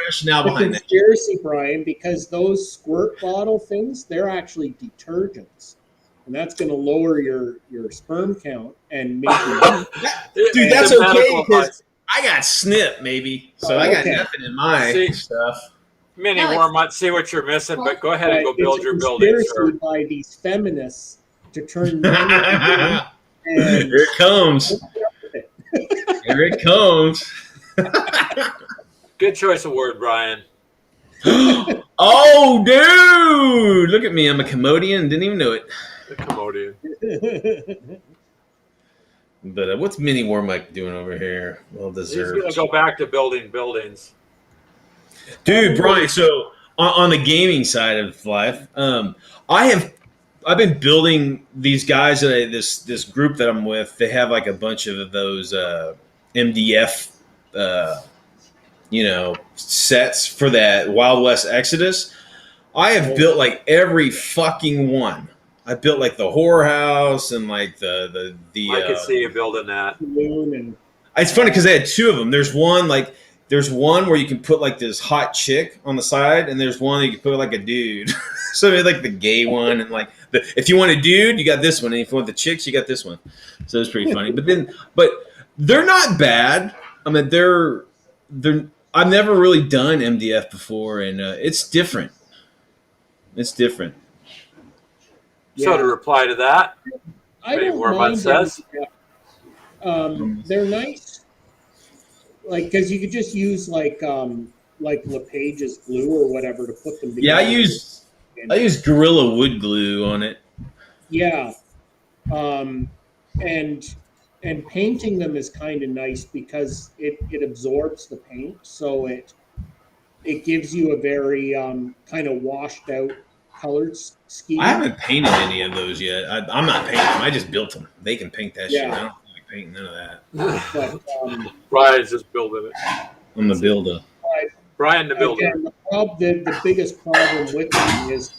[SPEAKER 2] rationale
[SPEAKER 4] The
[SPEAKER 2] behind that.
[SPEAKER 4] conspiracy, Brian, because those squirt bottle things, they're actually detergents. And that's going to lower your sperm count and make you
[SPEAKER 2] Dude, that's
[SPEAKER 1] The
[SPEAKER 2] okay
[SPEAKER 1] medical
[SPEAKER 2] because
[SPEAKER 1] advice.
[SPEAKER 2] I got snip, maybe. So I got
[SPEAKER 4] Okay.
[SPEAKER 2] nothing in my
[SPEAKER 1] See?
[SPEAKER 2] stuff.
[SPEAKER 1] Mini
[SPEAKER 3] Alex.
[SPEAKER 1] Worm might see what you're missing, but go ahead and go
[SPEAKER 4] It's
[SPEAKER 1] build
[SPEAKER 4] a
[SPEAKER 1] your building,
[SPEAKER 4] conspiracy
[SPEAKER 1] sir.
[SPEAKER 4] by these feminists to turn men into and
[SPEAKER 2] Here it comes. Here it comes.
[SPEAKER 1] Good choice of word, Brian.
[SPEAKER 2] Oh, dude! Look at me. I'm a Commodian. Didn't even know it.
[SPEAKER 1] The Commodian.
[SPEAKER 2] But what's Mini Warmike doing over here? Well
[SPEAKER 1] He's
[SPEAKER 2] deserved.
[SPEAKER 1] gonna go back to building buildings.
[SPEAKER 2] Dude, Brian. So on the gaming side of life, I've been building these guys. This group that I'm with. They have like a bunch of those MDF, sets for that Wild West Exodus. I have built like every fucking one. I built like the whorehouse and like the.
[SPEAKER 1] I could see you building that.
[SPEAKER 4] and
[SPEAKER 2] It's funny because they had two of them. There's one where you can put like this hot chick on the side, and there's one that you can put like a dude. So they had like the gay one, and like if you want a dude, you got this one, and if you want the chicks, you got this one. So it's pretty funny. But they're not bad. I mean, they're. I've never really done MDF before, and it's different. It's different.
[SPEAKER 1] So to reply to that,
[SPEAKER 4] I
[SPEAKER 1] Maybe
[SPEAKER 4] don't
[SPEAKER 1] Warmite
[SPEAKER 4] mind
[SPEAKER 1] says.
[SPEAKER 4] them. They're nice, like because you could just use like LePage's glue or whatever to put them together.
[SPEAKER 2] Yeah, I use Gorilla Wood glue on it.
[SPEAKER 4] Yeah, and painting them is kind of nice because it absorbs the paint, so it gives you a very kind of washed out color scheme.
[SPEAKER 2] I haven't painted any of those yet. I'm not painting them. I just built them. They can paint that shit.
[SPEAKER 4] Yeah.
[SPEAKER 2] I don't like painting none of that.
[SPEAKER 4] But
[SPEAKER 1] Brian's just building it.
[SPEAKER 2] I'm the builder.
[SPEAKER 1] Brian the builder.
[SPEAKER 4] again, the biggest problem with them is,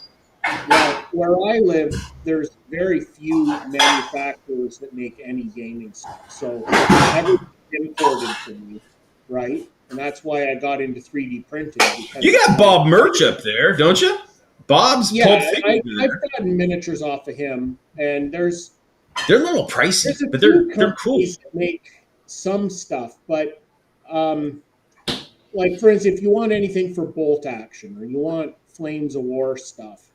[SPEAKER 4] well, where I live, there's very few manufacturers that make any gaming stuff. So everything's imported to me, right? And that's why I got into 3D printing. Because
[SPEAKER 2] You got Bob Merch up there, don't you? Bob's Pulp
[SPEAKER 4] yeah,
[SPEAKER 2] Fiction.
[SPEAKER 4] I've gotten miniatures off of him, and
[SPEAKER 2] They're a little pricey,
[SPEAKER 4] there's a
[SPEAKER 2] but
[SPEAKER 4] few
[SPEAKER 2] they're cool.
[SPEAKER 4] companies that make some stuff, but like for instance, if you want anything for bolt action or you want Flames of War stuff,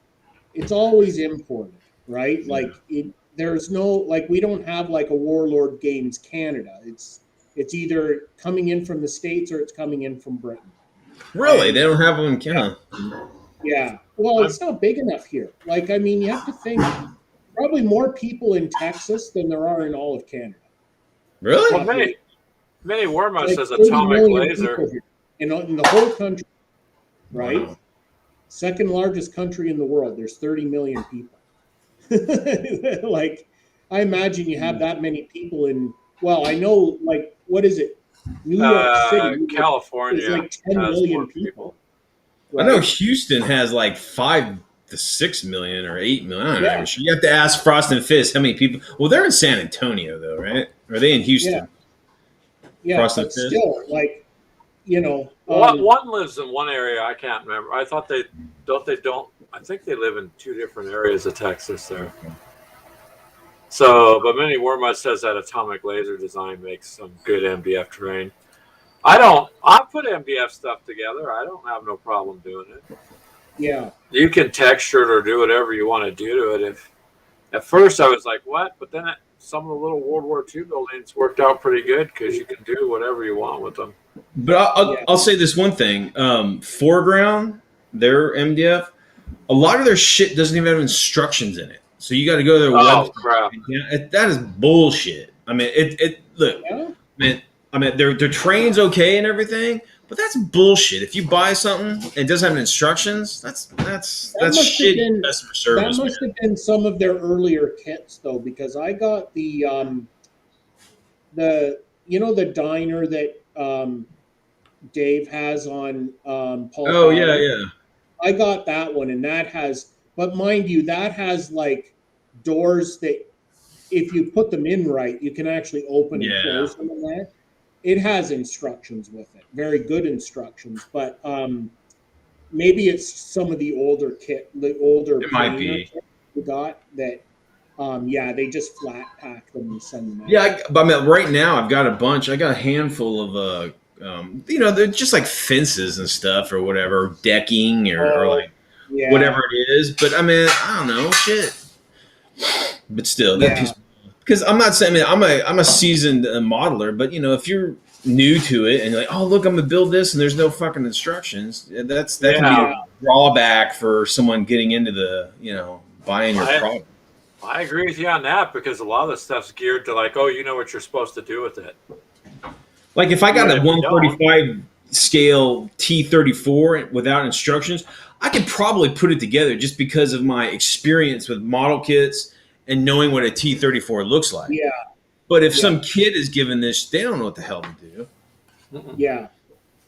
[SPEAKER 4] it's always imported, right? Like there's no, like we don't have like a Warlord Games Canada. It's either coming in from the States or it's coming in from Britain.
[SPEAKER 2] Really, they don't have them in Canada.
[SPEAKER 4] Yeah. Well, it's not big enough here. Like, I mean, you have to think probably more people in Texas than there are in all of Canada.
[SPEAKER 2] Really?
[SPEAKER 1] Well, Mini Warmouse
[SPEAKER 4] Like
[SPEAKER 1] says
[SPEAKER 4] 30
[SPEAKER 1] atomic
[SPEAKER 4] million
[SPEAKER 1] laser.
[SPEAKER 4] people here in the whole country, right?
[SPEAKER 2] Wow.
[SPEAKER 4] Second largest country in the world. There's 30 million people. Like, I imagine you have that many people in. Well, I know, like, what is it? New York City,
[SPEAKER 1] California
[SPEAKER 4] is like 10
[SPEAKER 1] has
[SPEAKER 4] million
[SPEAKER 1] more
[SPEAKER 4] people.
[SPEAKER 2] I know
[SPEAKER 4] right?
[SPEAKER 2] Houston has like 5 to 6 million or 8 million. I don't
[SPEAKER 4] Yeah.
[SPEAKER 2] know. You have to ask Frost and Fist how many people. Well, they're in San Antonio though, right? Or are they in Houston?
[SPEAKER 4] Yeah,
[SPEAKER 2] Frost
[SPEAKER 4] but
[SPEAKER 2] and Fist?
[SPEAKER 4] still, like, you know,
[SPEAKER 1] One lives in one area. I can't remember. I thought they don't. I think they live in two different areas of Texas there. So, but Mini Warmouse says that atomic laser design makes some good MDF terrain. I put MDF stuff together. I don't have no problem doing it.
[SPEAKER 4] yeah,
[SPEAKER 1] You can texture it or do whatever you want to do to it. If at first I was like, what? But then some of the little World War II buildings worked out pretty good because you can do whatever you want with them.
[SPEAKER 2] But I'll say this one thing. Foreground, their MDF, a lot of their shit doesn't even have instructions in it. So you got to go to their
[SPEAKER 1] Oh,
[SPEAKER 2] website.
[SPEAKER 1] crap.
[SPEAKER 2] Yeah, that is bullshit. I mean, look,
[SPEAKER 4] yeah.
[SPEAKER 2] I mean, their train's okay and everything, but that's bullshit. If you buy something and it doesn't have
[SPEAKER 4] That
[SPEAKER 2] instructions, that's
[SPEAKER 4] must have
[SPEAKER 2] shit
[SPEAKER 4] been-
[SPEAKER 2] customer
[SPEAKER 4] That
[SPEAKER 2] service.
[SPEAKER 4] must have been some of their earlier kits, though, because I got the diner that Dave has on Paul.
[SPEAKER 2] Oh yeah,
[SPEAKER 4] Power.
[SPEAKER 2] yeah.
[SPEAKER 4] I got that one, and that has, but mind you, that has like doors that if you put them in right, you can actually open and
[SPEAKER 2] Yeah.
[SPEAKER 4] close them. And that it has instructions with it, very good instructions, but maybe it's some of the older
[SPEAKER 2] It might be.
[SPEAKER 4] kit we got that. They just flat pack them and send them out.
[SPEAKER 2] Yeah, but I mean, right now I've got a bunch. I got a handful of they're just like fences and stuff or whatever, decking or like
[SPEAKER 4] Yeah.
[SPEAKER 2] whatever it is. But I mean, I don't know, shit. But still, that
[SPEAKER 4] Yeah.
[SPEAKER 2] piece, because I'm not saying, I mean, I'm a seasoned modeler, but if you're new to it and you're like, oh look, I'm gonna build this and there's no fucking instructions, that can be a drawback for someone getting into the buying your product.
[SPEAKER 1] I agree with you on that because a lot of the stuff's geared to like, oh, you know what you're supposed to do with it.
[SPEAKER 2] Like if I got
[SPEAKER 1] Yeah,
[SPEAKER 2] a
[SPEAKER 1] if you
[SPEAKER 2] 135 scale T34 without instructions, I could probably put it together just because of my experience with model kits and knowing what a T34 looks like.
[SPEAKER 4] Yeah.
[SPEAKER 2] But if
[SPEAKER 4] Yeah.
[SPEAKER 2] some kid is given this, they don't know what the hell to do.
[SPEAKER 4] Yeah.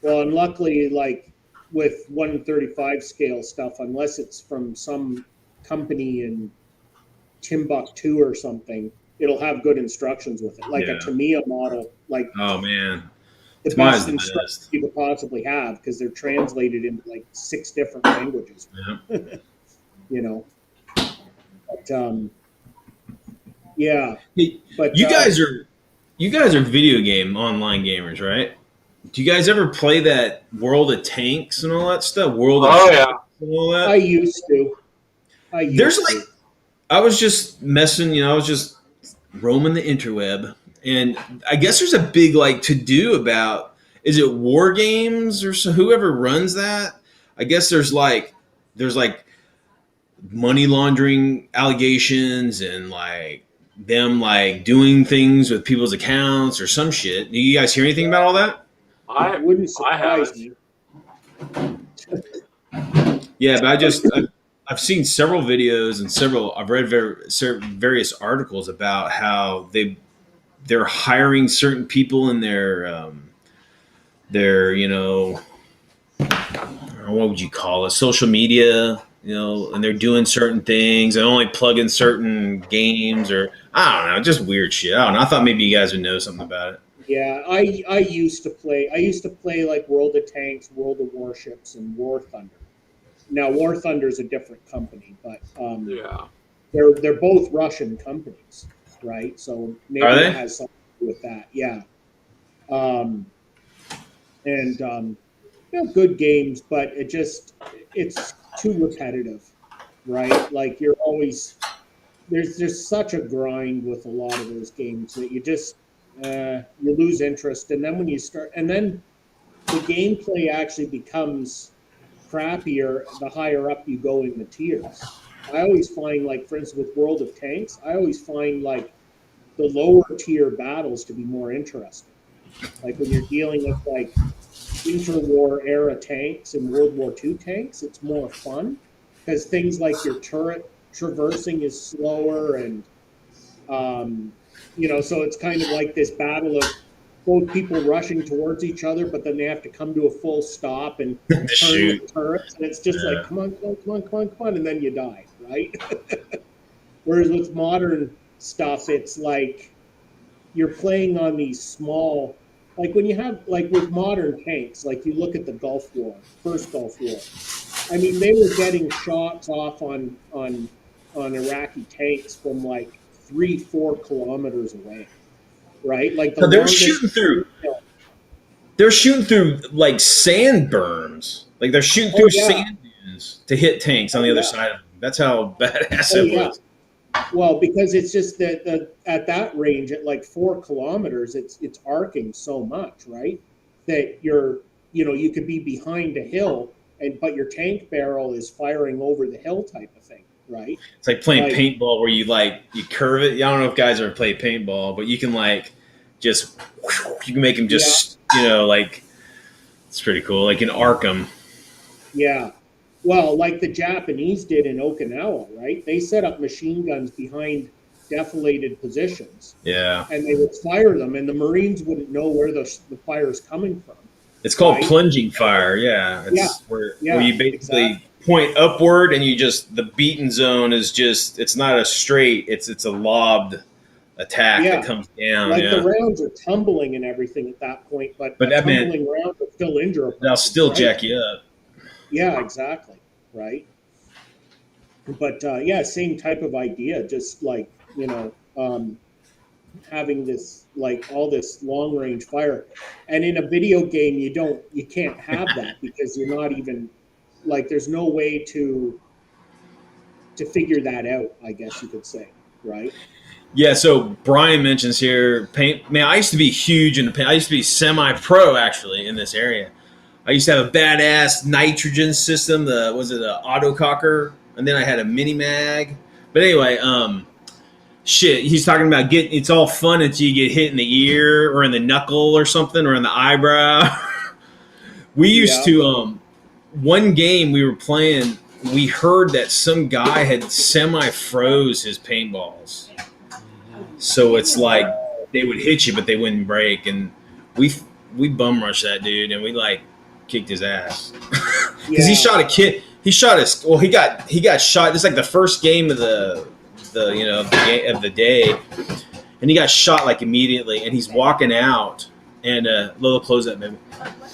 [SPEAKER 4] Well, and luckily, like with 135 scale stuff, unless it's from some company in Timbuktu or something, it'll have good instructions with it. Like
[SPEAKER 2] Yeah.
[SPEAKER 4] a Tamiya model, like
[SPEAKER 2] Oh man,
[SPEAKER 4] the
[SPEAKER 2] Tamiya's
[SPEAKER 4] best
[SPEAKER 2] the
[SPEAKER 4] instructions
[SPEAKER 2] best.
[SPEAKER 4] you could possibly have because they're translated into like 6 different languages.
[SPEAKER 2] Yeah.
[SPEAKER 4] But yeah.
[SPEAKER 2] Hey,
[SPEAKER 4] But
[SPEAKER 2] you guys are video game online gamers, right? Do you guys ever play that World of Tanks and all that stuff? World of
[SPEAKER 1] Oh yeah.
[SPEAKER 2] and all that?
[SPEAKER 4] I used to.
[SPEAKER 2] There's like, I was just messing, I was just roaming the interweb, and I guess there's a big like to do about, is it War Games or so, whoever runs that? I guess there's like money laundering allegations and like them like doing things with people's accounts or some shit. Do you guys hear anything about all that?
[SPEAKER 1] I
[SPEAKER 4] wouldn't
[SPEAKER 1] I
[SPEAKER 4] surprise
[SPEAKER 1] haven't.
[SPEAKER 4] me.
[SPEAKER 2] Yeah, but I've seen several videos and I've read various articles about how they're hiring certain people in their what would you call it, social media, and they're doing certain things and only plug in certain games, or I don't know, just weird shit. I don't know. I thought maybe you guys would know something about it.
[SPEAKER 4] Yeah, I used to play. I used to play like World of Tanks, World of Warships, and War Thunder. Now War Thunder is a different company, but
[SPEAKER 1] Yeah.
[SPEAKER 4] they're both Russian companies, right? So maybe
[SPEAKER 2] Are they?
[SPEAKER 4] it has something to do with that. Yeah. And good games, but it's too repetitive, right? Like you're always there's such a grind with a lot of those games that you just you lose interest, and then when you start, and then the gameplay actually becomes crappier the higher up you go in the tiers. I always find, like, for instance, with World of Tanks, I always find like the lower tier battles to be more interesting. Like when you're dealing with like interwar era tanks and World War II tanks, it's more fun because things like your turret traversing is slower, and so it's kind of like this battle of both people rushing towards each other, but then they have to come to a full stop and turn the turrets, and it's just like, come on, and then you die, right? Whereas with modern stuff, it's like you're playing on these small, like when you have, like with modern tanks, like you look at the Gulf War, first Gulf War. I mean, they were getting shots off on Iraqi tanks from like 3-4 kilometers away, right? Like
[SPEAKER 2] they were shooting through. They're shooting through like sand berms. Like they're shooting through sand dunes to hit tanks on the other side of them. That's how badass it was.
[SPEAKER 4] Well, because it's just that at that range, at like 4 kilometers, it's arcing so much, right? That you could be behind a hill, but your tank barrel is firing over the hill type of thing, right?
[SPEAKER 2] It's like playing paintball where you curve it. I don't know if guys ever play paintball, but you can you can make them just it's pretty cool. Like in Arkham.
[SPEAKER 4] Yeah. Well, like the Japanese did in Okinawa, right? They set up machine guns behind defilated positions.
[SPEAKER 2] Yeah.
[SPEAKER 4] And they would fire them, and the Marines wouldn't know where the fire is coming from.
[SPEAKER 2] It's called plunging fire. Yeah. Where you basically point upward, and the beaten zone is it's not a straight, it's a lobbed attack that comes down.
[SPEAKER 4] Like the rounds are tumbling and everything at that point, but
[SPEAKER 2] that
[SPEAKER 4] tumbling rounds will still injure a person.
[SPEAKER 2] They'll still jack you up.
[SPEAKER 4] Yeah, exactly. Right. But same type of idea, just like, having this, like, all this long range fire. And in a video game, you can't have that because you're not even, like, there's no way to figure that out, I guess you could say, right?
[SPEAKER 2] Yeah, so Brian mentions here, paint. Man, I used to be huge in the paint. I used to be semi-pro, actually, in this area. I used to have a badass nitrogen system. Was it an autococker? And then I had a mini mag. But anyway, he's talking about it's all fun until you get hit in the ear or in the knuckle or something or in the eyebrow. We used to, one game we were playing, we heard that some guy had semi-froze his paintballs. So it's like they would hit you, but they wouldn't break. And we bum rushed that dude, and we kicked his ass because he shot a kid. He shot he got shot. This is like the first game of the day, and he got shot immediately. And he's walking out, and Lola, close that, baby.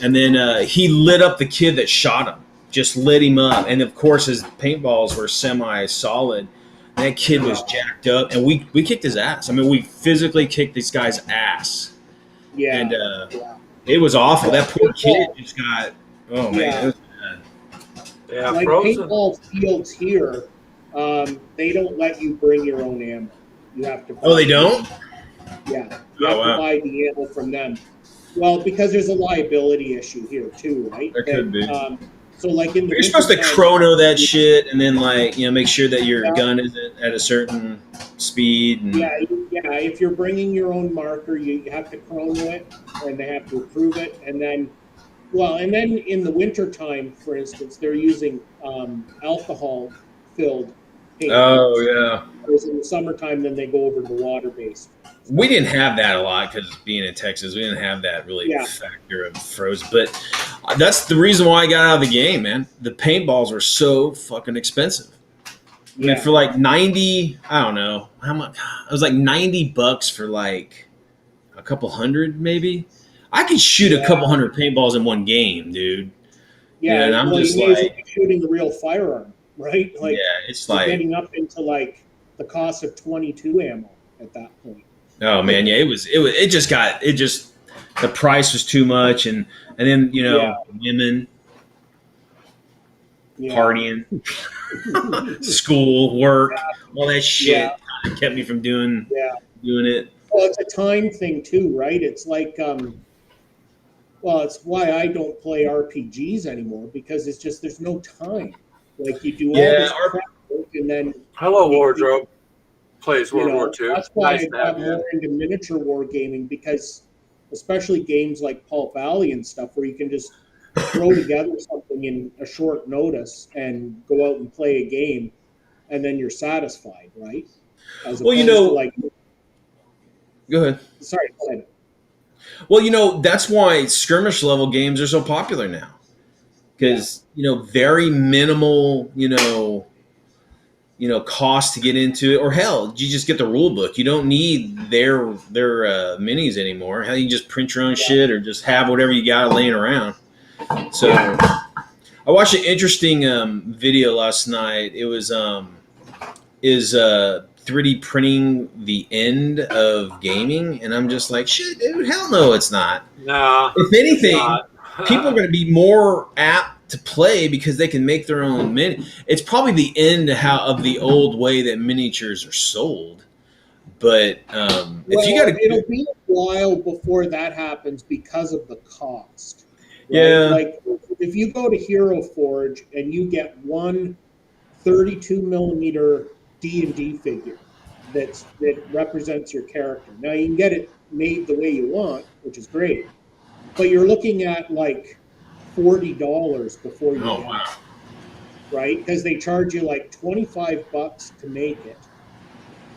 [SPEAKER 2] And then he lit up the kid that shot him. Just lit him up, and of course his paintballs were semi-solid. That kid was jacked up, and we kicked his ass. I mean, we physically kicked this guy's ass. Yeah, and it was awful. That poor kid just got. Oh man, it was bad.
[SPEAKER 1] Yeah,
[SPEAKER 4] like
[SPEAKER 1] frozen.
[SPEAKER 4] Paintball fields here, they don't let you bring your own ammo. You have to.
[SPEAKER 2] Oh, they don't?
[SPEAKER 4] Yeah, you have to buy the ammo from them. Well, because there's a liability issue here too, right?
[SPEAKER 2] There could be.
[SPEAKER 4] So in the
[SPEAKER 2] you're supposed to chrono that shit, and then make sure that your gun isn't at a certain speed. And...
[SPEAKER 4] Yeah. If you're bringing your own marker, you have to chrono it, and they have to approve it, and then in the wintertime, for instance, they're using alcohol filled paint.
[SPEAKER 2] Oh yeah.
[SPEAKER 4] Whereas in the summertime, then they go over to the water-based.
[SPEAKER 2] We didn't have that a lot because being in Texas, we didn't have that really
[SPEAKER 4] Yeah.
[SPEAKER 2] factor of froze. But that's the reason why I got out of the game, man. The paintballs were so fucking expensive. I mean, for like 90, I don't know how much. It was like $90 for like a couple hundred, maybe. I could shoot a couple hundred paintballs in one game, dude.
[SPEAKER 4] Yeah,
[SPEAKER 2] and I'm
[SPEAKER 4] well,
[SPEAKER 2] just
[SPEAKER 4] you may as well
[SPEAKER 2] like,
[SPEAKER 4] be shooting the real firearm, right? Like,
[SPEAKER 2] yeah, it's
[SPEAKER 4] you're
[SPEAKER 2] like,
[SPEAKER 4] getting up into like the cost of 22 ammo at that point.
[SPEAKER 2] oh man, yeah, it just the price was too much, and then women
[SPEAKER 4] Yeah.
[SPEAKER 2] partying, school, work, all that shit kind of kept me from doing it.
[SPEAKER 4] Well, it's a time thing too, right? It's like, well, it's why I don't play RPGs anymore, because it's just there's no time. Like you do all this prep work and then
[SPEAKER 1] Hello, Wardrobe. Plays
[SPEAKER 4] you
[SPEAKER 1] World
[SPEAKER 4] know,
[SPEAKER 1] War II.
[SPEAKER 4] that's why
[SPEAKER 1] Nice
[SPEAKER 4] I
[SPEAKER 1] to have
[SPEAKER 4] got
[SPEAKER 1] you.
[SPEAKER 4] more into miniature wargaming, because especially games like Pulp Valley and stuff where you can just throw together something in a short notice and go out and play a game, and then you're satisfied, right? As
[SPEAKER 2] Well,
[SPEAKER 4] opposed to like,
[SPEAKER 2] go ahead.
[SPEAKER 4] sorry, go ahead.
[SPEAKER 2] Well, that's why skirmish level games are so popular now, because very minimal, cost to get into it, or hell, you just get the rule book. You don't need their minis anymore. Hell, you can just print your own shit or just have whatever you got laying around. So, I watched an interesting video last night. It was 3D printing the end of gaming, and I'm just like, shit, dude, hell no, it's not.
[SPEAKER 1] Nah.
[SPEAKER 2] If anything,
[SPEAKER 1] not.
[SPEAKER 2] people are going to be more apt to play because they can make their own mini. It's probably the end of the old way that miniatures are sold. But if you got to,
[SPEAKER 4] it'll be a while before that happens because of the cost. Right?
[SPEAKER 2] Yeah.
[SPEAKER 4] Like if you go to Hero Forge and you get one 32 millimeter D&D figure that represents your character. Now you can get it made the way you want, which is great, but you're looking at like $40 before you get it, right? Because they charge you like $25 to make it,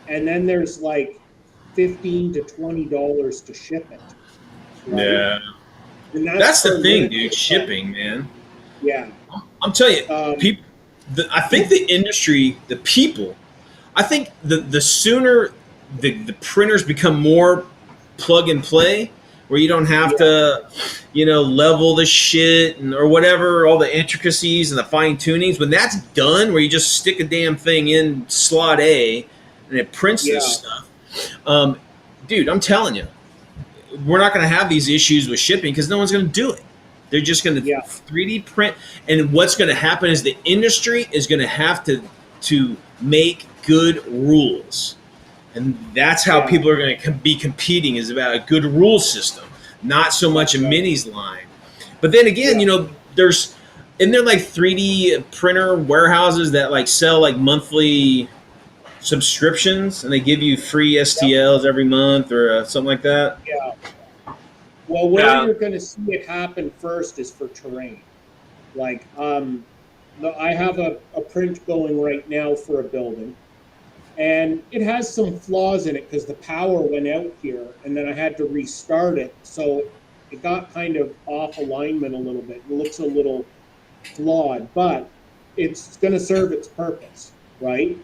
[SPEAKER 4] and then there's like $15 to $20 to ship it. Right?
[SPEAKER 2] Yeah,
[SPEAKER 4] and
[SPEAKER 2] that's the thing, dude. Shipping, man.
[SPEAKER 4] Yeah,
[SPEAKER 2] I'm telling you, people. I think the industry, the people. I think the sooner the printers become more plug and play, where you don't have to, level the shit or whatever, all the intricacies and the fine tunings. When that's done, where you just stick a damn thing in slot A and it prints this stuff, dude, I'm telling you, we're not going to have these issues with shipping because no one's going to do it. They're just going to 3D print, and what's going to happen is the industry is going to have to make good rules, and that's how people are going to be competing, is about a good rule system, not so much a minis line. But then again, there's like 3D printer warehouses that like sell like monthly subscriptions, and they give you free STLs every month or something like that.
[SPEAKER 4] Yeah. Well, where you're going to see it happen first is for terrain. Like, I have a print going right now for a building, and it has some flaws in it because the power went out here, and then I had to restart it. So it got kind of off alignment a little bit. It looks a little flawed, but it's going to serve its purpose, right?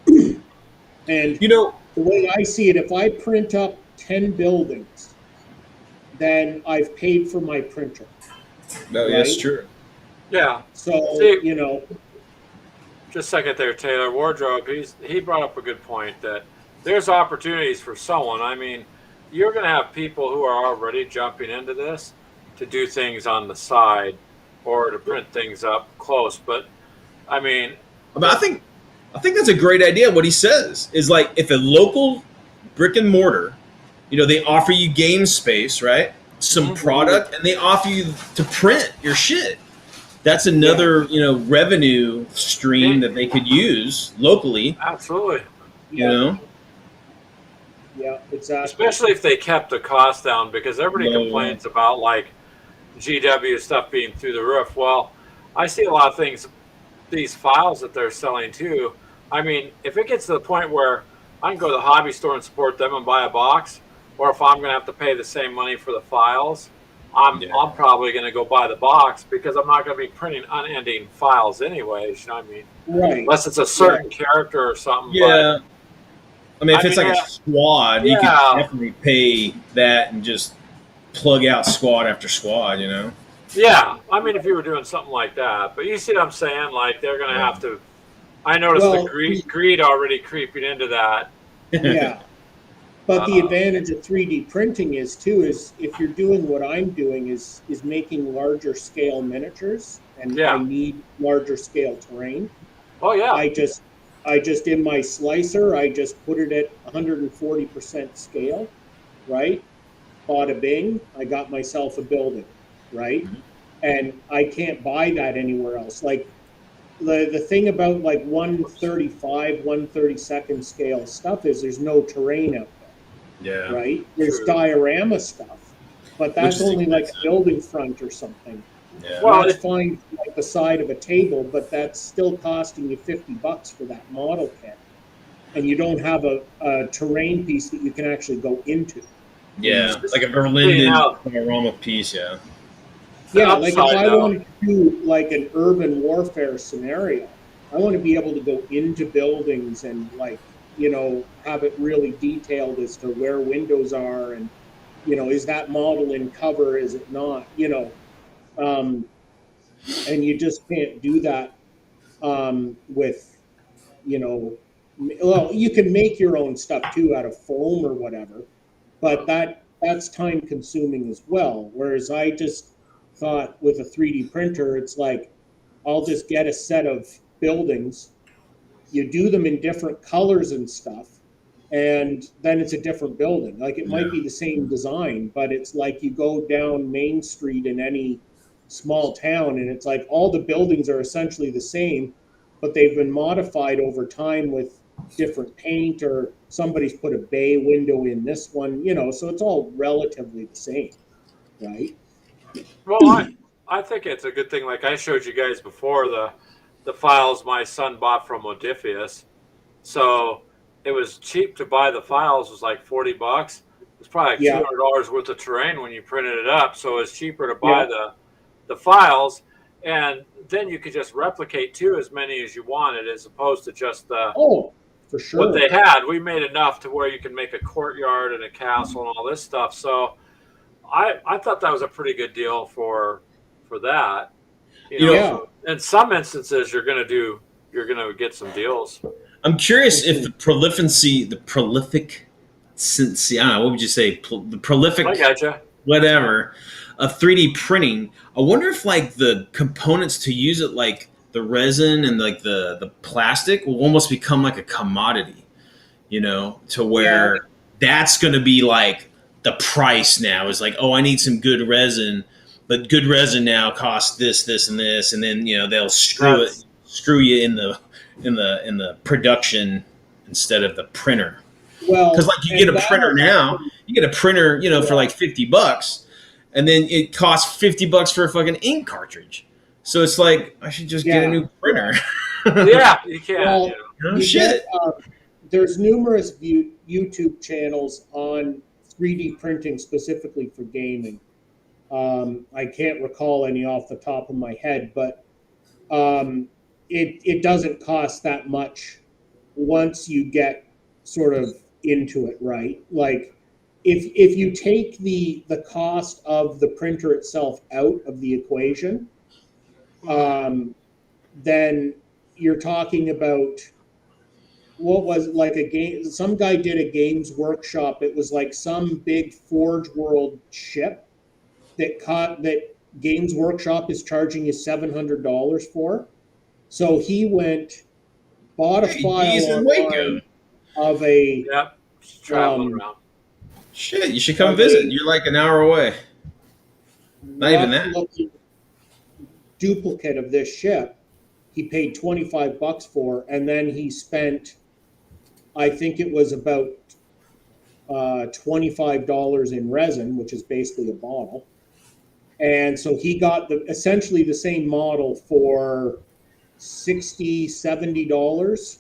[SPEAKER 4] And the way I see it, if I print up 10 buildings, then I've paid for my printer.
[SPEAKER 2] No, right? That's true.
[SPEAKER 1] Yeah.
[SPEAKER 4] So,
[SPEAKER 1] just a second there, Taylor. Wardrobe, he brought up a good point that there's opportunities for someone. I mean, you're going to have people who are already jumping into this to do things on the side or to print things up close. But, I mean...
[SPEAKER 2] I think that's a great idea. What he says is like, if a local brick and mortar, they offer you game space, right? Some product, and they offer you to print your shit. That's another, revenue stream that they could use locally.
[SPEAKER 1] Absolutely.
[SPEAKER 4] Yeah, exactly.
[SPEAKER 1] Especially if they kept the cost down, because everybody complains about like GW stuff being through the roof. Well, I see a lot of things these files that they're selling too. I mean, if it gets to the point where I can go to the hobby store and support them and buy a box, or if I'm going to have to pay the same money for the files, I'm probably going to go buy the box because I'm not going to be printing unending files anyways. You know what I mean?
[SPEAKER 4] Right.
[SPEAKER 1] Unless it's a certain character or something.
[SPEAKER 2] Yeah. I mean, if it's like a squad, you
[SPEAKER 1] Yeah.
[SPEAKER 2] can definitely pay that and just plug out squad after squad, you know?
[SPEAKER 1] Yeah, I mean, if you were doing something like that, but you see what I'm saying? Like they're going to have to. I noticed the greed already creeping into that.
[SPEAKER 4] Yeah. But the advantage of 3D printing is if you're doing what I'm doing is making larger scale miniatures, and I need larger scale terrain.
[SPEAKER 1] Oh yeah.
[SPEAKER 4] I just in my slicer, I just put it at 140% scale, right? Bada bing, I got myself a building, right? Mm-hmm. And I can't buy that anywhere else. Like the thing about like 135, 132nd scale stuff is there's no terrain out there.
[SPEAKER 2] Yeah.
[SPEAKER 4] Right? There's diorama stuff, but that's only like a building front or something.
[SPEAKER 2] Yeah.
[SPEAKER 4] Well, that's fine like the side of a table, but that's still costing you $50 for that model kit. And you don't have a terrain piece that you can actually go into.
[SPEAKER 2] Yeah, like a Berlin diorama piece, yeah.
[SPEAKER 4] Yeah, like if I wanted to do like an urban warfare scenario, I want to be able to go into buildings and like, you know, have it really detailed as to where windows are and, you know, is that model in cover, is it not, you know, and you just can't do that with, you know, well, you can make your own stuff too out of foam or whatever, but that's time consuming as well. Whereas I just thought with a 3D printer, it's like, I'll just get a set of buildings. You do them in different colors and stuff, and then it's a different building. Like it might be the same design, but it's like you go down Main Street in any small town, and it's like all the buildings are essentially the same, but they've been modified over time with different paint, or somebody's put a bay window in this one, you know, so it's all relatively the same, right?
[SPEAKER 1] Well, I think it's a good thing. Like I showed you guys before, the files my son bought from Modifius. So it was cheap to buy the files. It was like $40. It's probably like $200 worth of terrain when you printed it up. So it's cheaper to buy the files, and then you could just replicate too as many as you wanted, as opposed to just the
[SPEAKER 4] for sure
[SPEAKER 1] what they had. We made enough to where you can make a courtyard and a castle and all this stuff. So I thought that was a pretty good deal for that. You know, so in some instances, you're going to get some deals.
[SPEAKER 2] I'm curious if the prolific, I don't know, what would you say? The prolific,
[SPEAKER 1] I gotcha.
[SPEAKER 2] Whatever, of 3D printing. I wonder if like the components to use it, like the resin and like the plastic, will almost become like a commodity, you know, to where that's going to be like the price now is like, oh, I need some good resin. But good resin now costs this, and this, and then you know they'll screw you in the production instead of the printer.
[SPEAKER 4] Well,
[SPEAKER 2] because like you get a printer now, you know, for like $50, and then it costs $50 for a fucking ink cartridge. So it's like I should just get a new printer.
[SPEAKER 1] Yeah, you can.
[SPEAKER 4] Well,
[SPEAKER 1] you know.
[SPEAKER 2] Shit.
[SPEAKER 4] There's numerous YouTube channels on 3D printing specifically for gaming. I can't recall any off the top of my head, but it doesn't cost that much once you get sort of into it, right? Like if you take the cost of the printer itself out of the equation, then you're talking about what was like a game. Some guy did a Games Workshop. It was like some big Forge World ship that Games Workshop is charging you $700 for. So he bought a file online of a
[SPEAKER 1] traveling around.
[SPEAKER 2] Shit, you should come visit. You're like an hour away. Not even that.
[SPEAKER 4] Duplicate of this ship. He paid $25 for, and then he spent, I think it was about $25 in resin, which is basically a bottle. And so he got essentially the same model for $60-$70,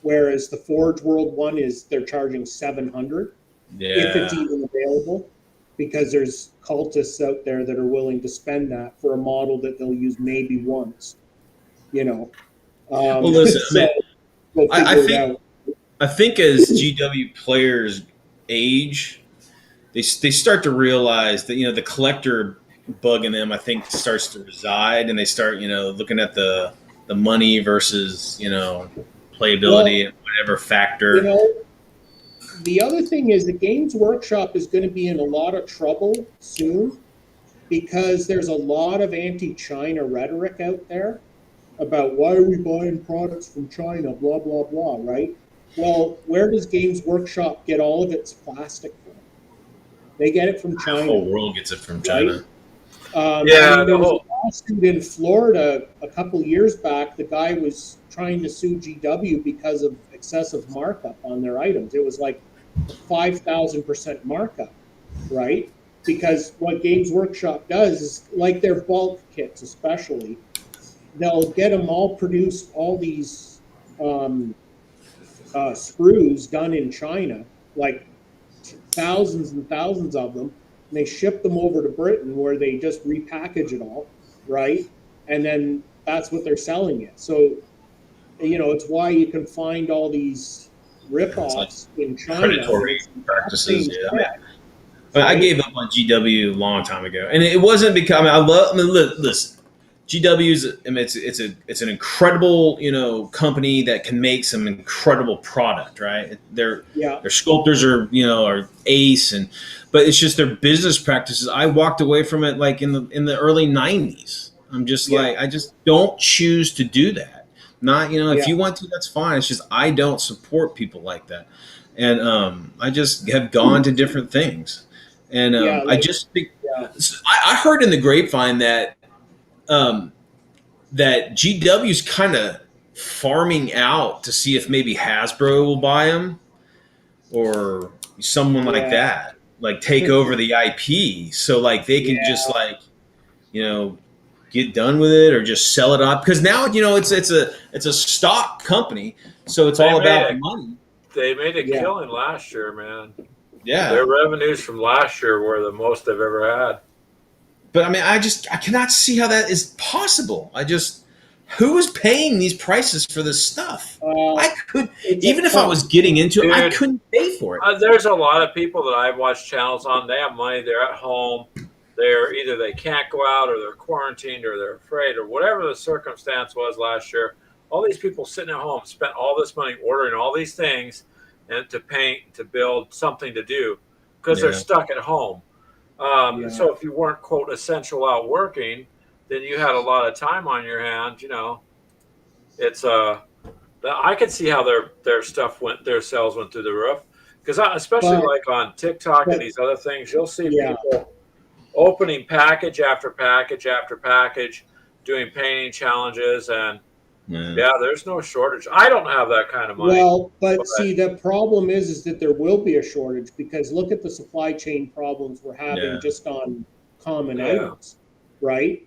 [SPEAKER 4] whereas the Forge World one they're charging $700 if it's even available, because there's cultists out there that are willing to spend that for a model that they'll use maybe once.
[SPEAKER 2] Well, listen,
[SPEAKER 4] so we'll
[SPEAKER 2] I
[SPEAKER 4] figure it
[SPEAKER 2] think
[SPEAKER 4] out.
[SPEAKER 2] I think as GW players age, they start to realize that the collector bug in them, I think, starts to reside, and they start looking at the money versus playability and whatever factor.
[SPEAKER 4] The other thing is the Games Workshop is going to be in a lot of trouble soon, because there's a lot of anti-China rhetoric out there about why are we buying products from China, blah, blah, blah, right? Well, where does Games Workshop get all of its plastic from? They get it from China.
[SPEAKER 2] The whole world gets it from China.
[SPEAKER 4] Right? There was a lawsuit in Florida a couple years back. The guy was trying to sue GW because of excessive markup on their items. It was like 5,000% markup, right? Because what Games Workshop does is, like their bulk kits especially, they'll get them all produced, all these screws done in China, like thousands and thousands of them, and they ship them over to Britain, where they just repackage it all, right? And then that's what they're selling it. So, it's why you can find all these rip-offs in China.
[SPEAKER 2] Predatory practices, yeah. But I gave up on GW a long time ago, and it wasn't because listen, GW's it's an incredible company that can make some incredible product, right? Their sculptors are ace, but it's just their business practices. I walked away from it like in the early 90s. I'm just like, I just don't choose to do that. Not if you want to, that's fine. It's just I don't support people like that, and I just have gone to different things, and I just think I heard in the grapevine that that GW's kind of farming out to see if maybe Hasbro will buy them, or someone like that, like take over the IP, so like they can just like get done with it or just sell it off, because now it's a stock company, so it's all about the money.
[SPEAKER 1] They made a killing last year, man.
[SPEAKER 2] Yeah,
[SPEAKER 1] their revenues from last year were the most they've ever had.
[SPEAKER 2] But I mean, I cannot see how that is possible. Who is paying these prices for this stuff? I could, even if I was getting into it, I couldn't pay for it.
[SPEAKER 1] There's a lot of people that I've watched channels on. They have money. They're at home. Either they can't go out, or they're quarantined, or they're afraid, or whatever the circumstance was last year. All these people sitting at home spent all this money ordering all these things, and to paint, to build something to do, because they're stuck at home. So if you weren't, quote, essential out working, then you had a lot of time on your hands. It's I could see how their sales went through the roof, because especially like on TikTok and these other things, you'll see people opening package after package after package, doing painting challenges, and there's no shortage. I don't have that kind of money.
[SPEAKER 4] Well, but see, the problem is that there will be a shortage, because look at the supply chain problems we're having just on common items, right?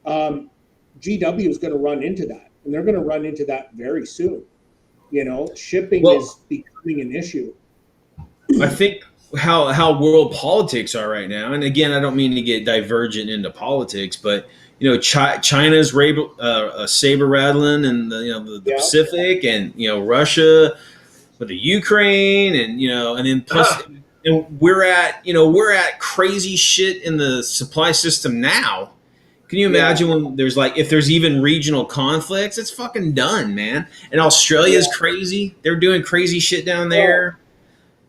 [SPEAKER 4] GW is going to run into that, and they're going to run into that very soon. Shipping is becoming an issue.
[SPEAKER 2] I think how world politics are right now, and again, I don't mean to get divergent into politics, but China's saber rattling, and the Pacific, and Russia with the Ukraine, and and then plus, and we're at crazy shit in the supply system now. Can you imagine when there's if there's even regional conflicts? It's fucking done, man. And Australia's crazy; they're doing crazy shit down there.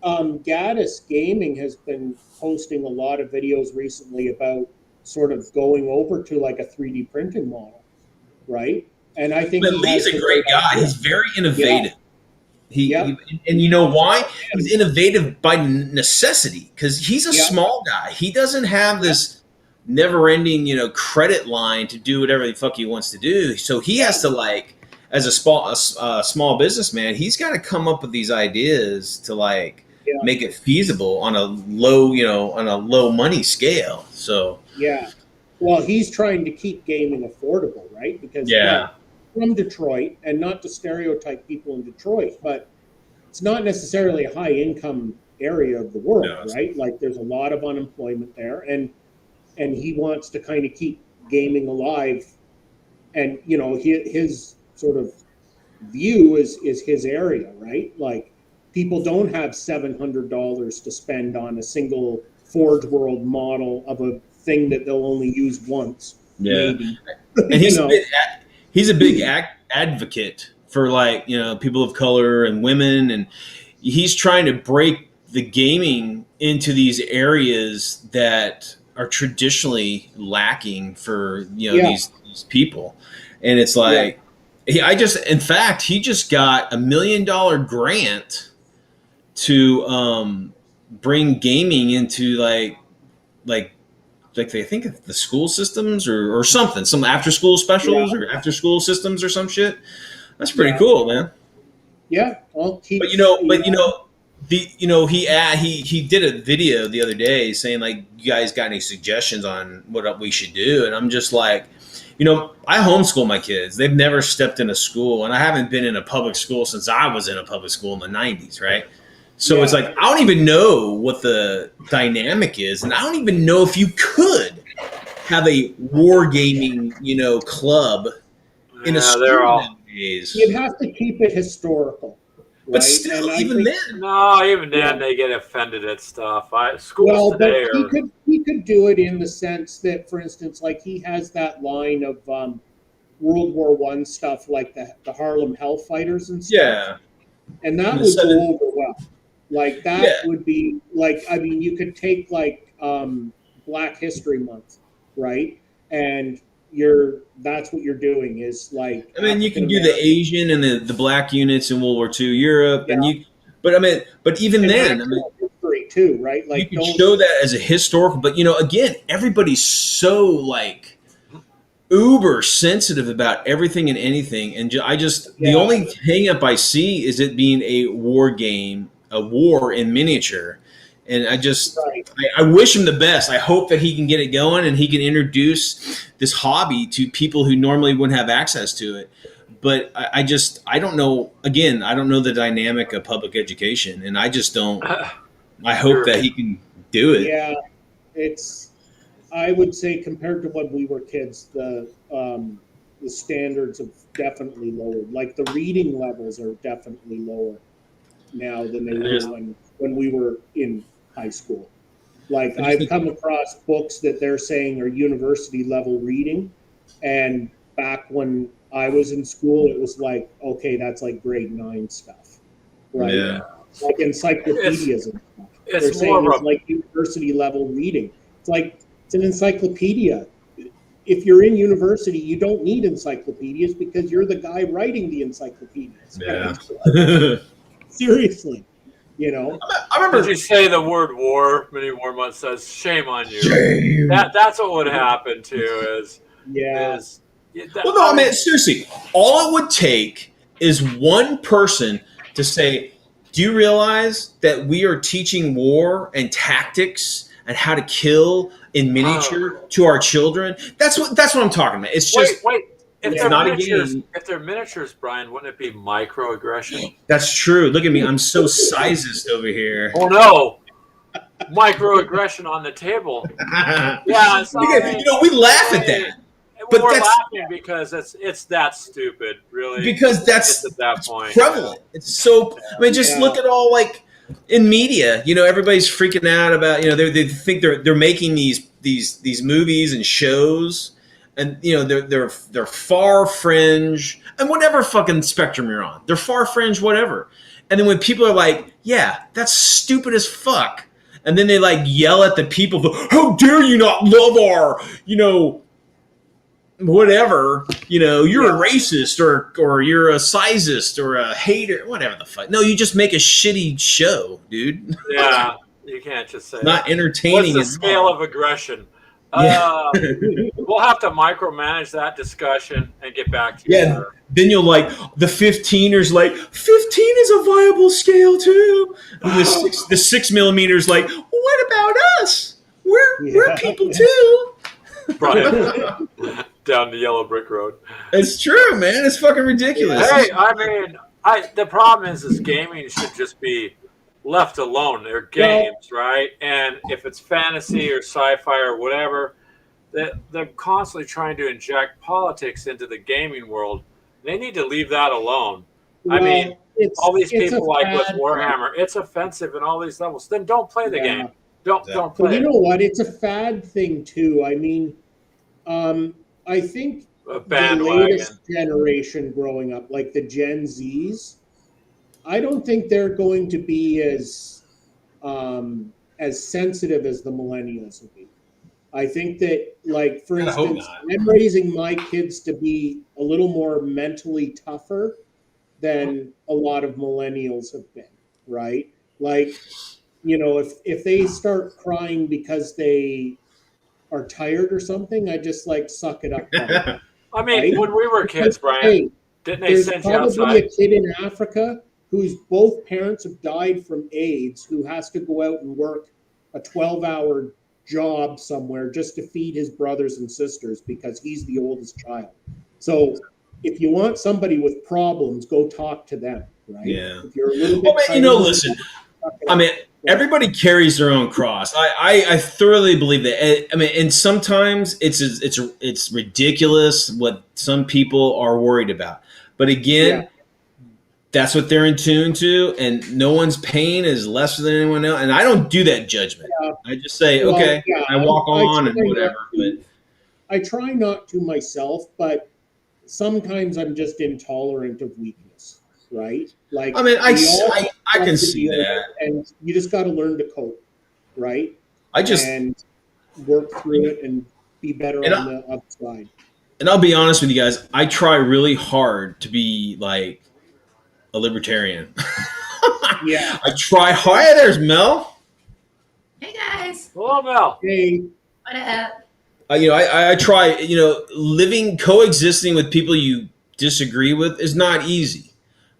[SPEAKER 4] Gaddis Gaming has been posting a lot of videos recently about sort of going over to like a 3D printing model, right? And I think
[SPEAKER 2] he's a great guy. He's very innovative. He and you know why? He's innovative by necessity, because he's a small guy. He doesn't have this never-ending, credit line to do whatever the fuck he wants to do. So he has to as a small businessman, he's got to come up with these ideas to make it feasible on a low money scale. So
[SPEAKER 4] well, he's trying to keep gaming affordable, right? Because from Detroit, and not to stereotype people in Detroit, but it's not necessarily a high income area of the world, right? Like there's a lot of unemployment there, and he wants to kind of keep gaming alive, and you know his sort of view is his area, right? Like people don't have $700 to spend on a single Forge World model of a thing that they'll only use once.
[SPEAKER 2] Yeah,
[SPEAKER 4] maybe.
[SPEAKER 2] and he's a big advocate for like, you know, people of color and women, and he's trying to break the gaming into these areas that are traditionally lacking for, you know, these people. And it's like in fact he just got $1 million grant to bring gaming into like they think of the school systems or something, some after school specials or after school systems or some shit. That's pretty cool, man.
[SPEAKER 4] Yeah,
[SPEAKER 2] he did a video the other day saying like, you guys got any suggestions on what we should do? And I'm just like, you know, I homeschool my kids. They've never stepped in a school, and I haven't been in a public school since I was in a public school in the 90s, right? So it's like, I don't even know what the dynamic is, and I don't even know if you could have a wargaming, you know, club in a school nowadays.
[SPEAKER 4] You'd have to keep it historical. Right?
[SPEAKER 2] But still, even
[SPEAKER 1] then they get offended at stuff. Schools today
[SPEAKER 4] he could do it in the sense that, for instance, like he has that line of World War I stuff, like the Harlem Hellfighters and stuff.
[SPEAKER 2] Yeah.
[SPEAKER 4] And that would go over well. Like that would be like, I mean, you could take like Black History Month, right? And that's what you're doing is like,
[SPEAKER 2] I mean, you can do the Asian and the Black units in World War II Europe, and but even then, I mean,
[SPEAKER 4] history too, right? Like
[SPEAKER 2] you can show that as a historical, but you know, again, everybody's so like uber sensitive about everything and anything, and the only hang up I see is it being a war game, a war in miniature. And I wish him the best. I hope that he can get it going and he can introduce this hobby to people who normally wouldn't have access to it. But I don't know. Again, I don't know the dynamic of public education, and I just don't. I hope that he can do it.
[SPEAKER 4] Yeah, I would say compared to when we were kids, the standards have definitely lowered. Like the reading levels are definitely lower now than they were when we were in high school. Like I've come across books that they're saying are university level reading, and back when I was in school, it was like, okay, that's like grade 9 stuff, right?
[SPEAKER 2] Yeah.
[SPEAKER 4] Like encyclopedias and stuff.
[SPEAKER 1] It's more
[SPEAKER 4] like university level reading. It's like it's an encyclopedia. If you're in university, you don't need encyclopedias because you're the guy writing the encyclopedias.
[SPEAKER 2] Yeah.
[SPEAKER 4] Seriously. You know,
[SPEAKER 1] I remember. Did you say the word war? Many War Month says, "Shame on you." Shame. That's what would happen too.
[SPEAKER 2] Well, no, I mean seriously. All it would take is one person to say, "Do you realize that we are teaching war and tactics and how to kill in miniature to our children?" That's what I'm talking about. It's just
[SPEAKER 1] wait. If
[SPEAKER 2] If
[SPEAKER 1] they're miniatures, Brian, wouldn't it be microaggression?
[SPEAKER 2] That's true. Look at me. I'm so sizist over here.
[SPEAKER 1] Oh, no. Microaggression on the table. Yeah.
[SPEAKER 2] You know, we laugh at that.
[SPEAKER 1] But we're laughing because it's that stupid, really.
[SPEAKER 2] Because that's
[SPEAKER 1] at that point
[SPEAKER 2] prevalent. It's so. I mean, just look at all like in media. You know, everybody's freaking out about. You know, they think they're making these movies and shows. And you know they're far fringe, and whatever fucking spectrum you're on, they're far fringe, whatever. And then when people are like, "Yeah, that's stupid as fuck," and then they like yell at the people, "How dare you not love our, you know, whatever, you know, you're a racist or you're a sizist or a hater, whatever the fuck." No, you just make a shitty show, dude.
[SPEAKER 1] Yeah, you can't just say
[SPEAKER 2] not entertaining.
[SPEAKER 1] What's the scale of aggression? We'll have to micromanage that discussion and get back to you.
[SPEAKER 2] Yeah, then you'll like the 15ers like 15 is a viable scale too. And the 6 millimeters like, what about us? We're people too.
[SPEAKER 1] Brian. down the yellow brick road.
[SPEAKER 2] It's true, man. It's fucking ridiculous.
[SPEAKER 1] Hey, I mean, the problem is gaming should just be left alone. They're games, right? And if it's fantasy or sci-fi or whatever, they're constantly trying to inject politics into the gaming world. They need to leave that alone. I mean, all these people like with Warhammer, it's offensive in all these levels. Then don't play the game. Don't play.
[SPEAKER 4] But you know what? It's a fad thing too. I mean, I think the latest generation growing up, like the Gen Zs, I don't think they're going to be as sensitive as the millennials will be. I think that, like, for instance, I'm raising my kids to be a little more mentally tougher than a lot of millennials have been, right? Like, you know, if they start crying because they are tired or something, I just like suck it up.
[SPEAKER 1] I mean, right? When we were kids, Brian, didn't they send you outside?
[SPEAKER 4] There's probably a kid in Africa whose both parents have died from AIDS, who has to go out and work a 12-hour job somewhere just to feed his brothers and sisters because he's the oldest child. So if you want somebody with problems, go talk to them, right?
[SPEAKER 2] Yeah.
[SPEAKER 4] If you're a little bit
[SPEAKER 2] listen, I mean, everybody carries their own cross. I thoroughly believe that. I mean, and sometimes it's ridiculous what some people are worried about. But again, that's what they're in tune to, and no one's pain is lesser than anyone else. And I don't do that judgment. Yeah. I just say, okay, I walk on and whatever. But
[SPEAKER 4] I try not to myself, but sometimes I'm just intolerant of weakness, right? Like,
[SPEAKER 2] I mean, I can see that,
[SPEAKER 4] and you just got to learn to cope, right? And work through it and be better on the other side.
[SPEAKER 2] And I'll be honest with you guys, I try really hard to be like a libertarian.
[SPEAKER 4] Yeah,
[SPEAKER 2] I try hard. Hey, there's Mel.
[SPEAKER 3] Hey guys.
[SPEAKER 1] Hello, Mel.
[SPEAKER 4] Hey.
[SPEAKER 3] What up?
[SPEAKER 2] You know, I try. You know, coexisting with people you disagree with is not easy,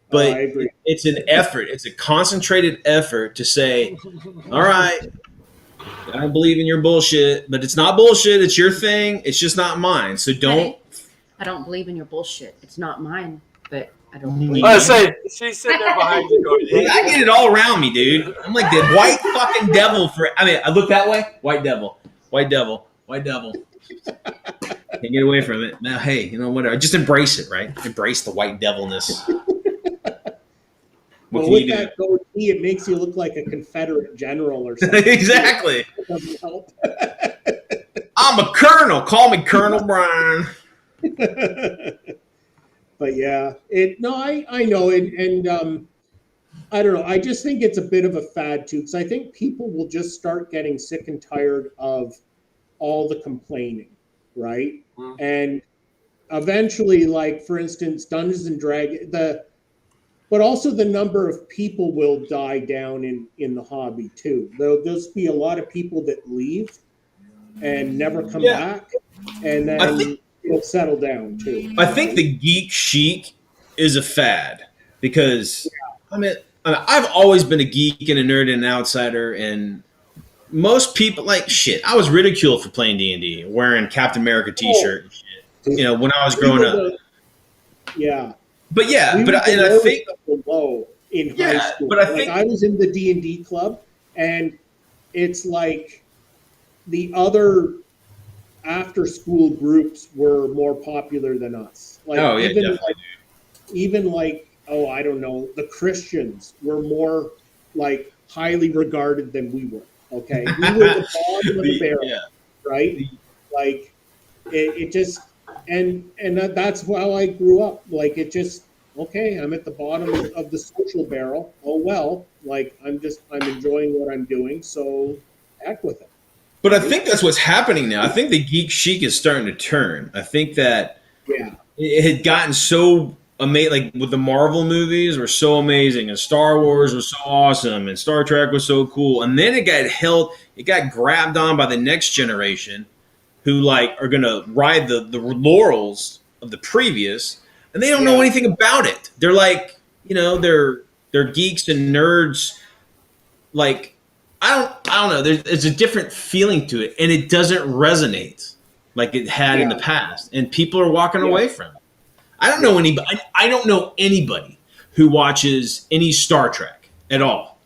[SPEAKER 2] but it's an effort. It's a concentrated effort to say, all right, I don't believe in your bullshit, but it's not bullshit. It's your thing. It's just not mine. So don't.
[SPEAKER 3] I don't believe in your bullshit. It's not mine, but I don't believe.
[SPEAKER 1] I say she's sitting there behind you going,
[SPEAKER 2] I get it all around me, dude. I'm like the white fucking devil I mean, I look that way. White devil. White devil. White devil. Can't get away from it. Now, hey, you know, whatever. Just embrace it, right? Embrace the white devilness.
[SPEAKER 4] Well, with that goatee, it makes you look like a Confederate general or something.
[SPEAKER 2] Exactly.
[SPEAKER 4] It doesn't help.
[SPEAKER 2] I'm a colonel. Call me Colonel Brian.
[SPEAKER 4] But yeah, I know, and I don't know. I just think it's a bit of a fad too, because I think people will just start getting sick and tired of all the complaining, right? Mm-hmm. And eventually, like for instance, Dungeons and Dragons, but also the number of people will die down in the hobby too. There'll just be a lot of people that leave and never come back, and then it'll settle down too.
[SPEAKER 2] I think the geek chic is a fad because I mean, I've always been a geek and a nerd and an outsider, and most people like shit. I was ridiculed for playing D&D, wearing Captain America T-shirt and shit. You know, when I was growing up.
[SPEAKER 4] Yeah.
[SPEAKER 2] But yeah, I think
[SPEAKER 4] low in high school. But I think I was in the D&D club, and it's like the other after-school groups were more popular than us. Like, even like I don't know, the Christians were more like highly regarded than we were. Okay, we were the bottom of the barrel, right? Like it just and that's how I grew up. Like it just I'm at the bottom of the social barrel. Oh well, like I'm enjoying what I'm doing, so heck with it.
[SPEAKER 2] But I think that's what's happening now. I think the geek chic is starting to turn. I think that it had gotten so amazing, like with the Marvel movies were so amazing, and Star Wars was so awesome, and Star Trek was so cool, and then it got grabbed on by the next generation, who like are gonna ride the laurels of the previous, and they don't know anything about it. They're like, you know, they're geeks and nerds. Like I don't know. There's a different feeling to it, and it doesn't resonate. like it had in the
[SPEAKER 4] Yeah.
[SPEAKER 2] past, and people are walking
[SPEAKER 4] Yeah.
[SPEAKER 2] away from it. I don't know anybody. I don't know anybody who watches any Star Trek at all.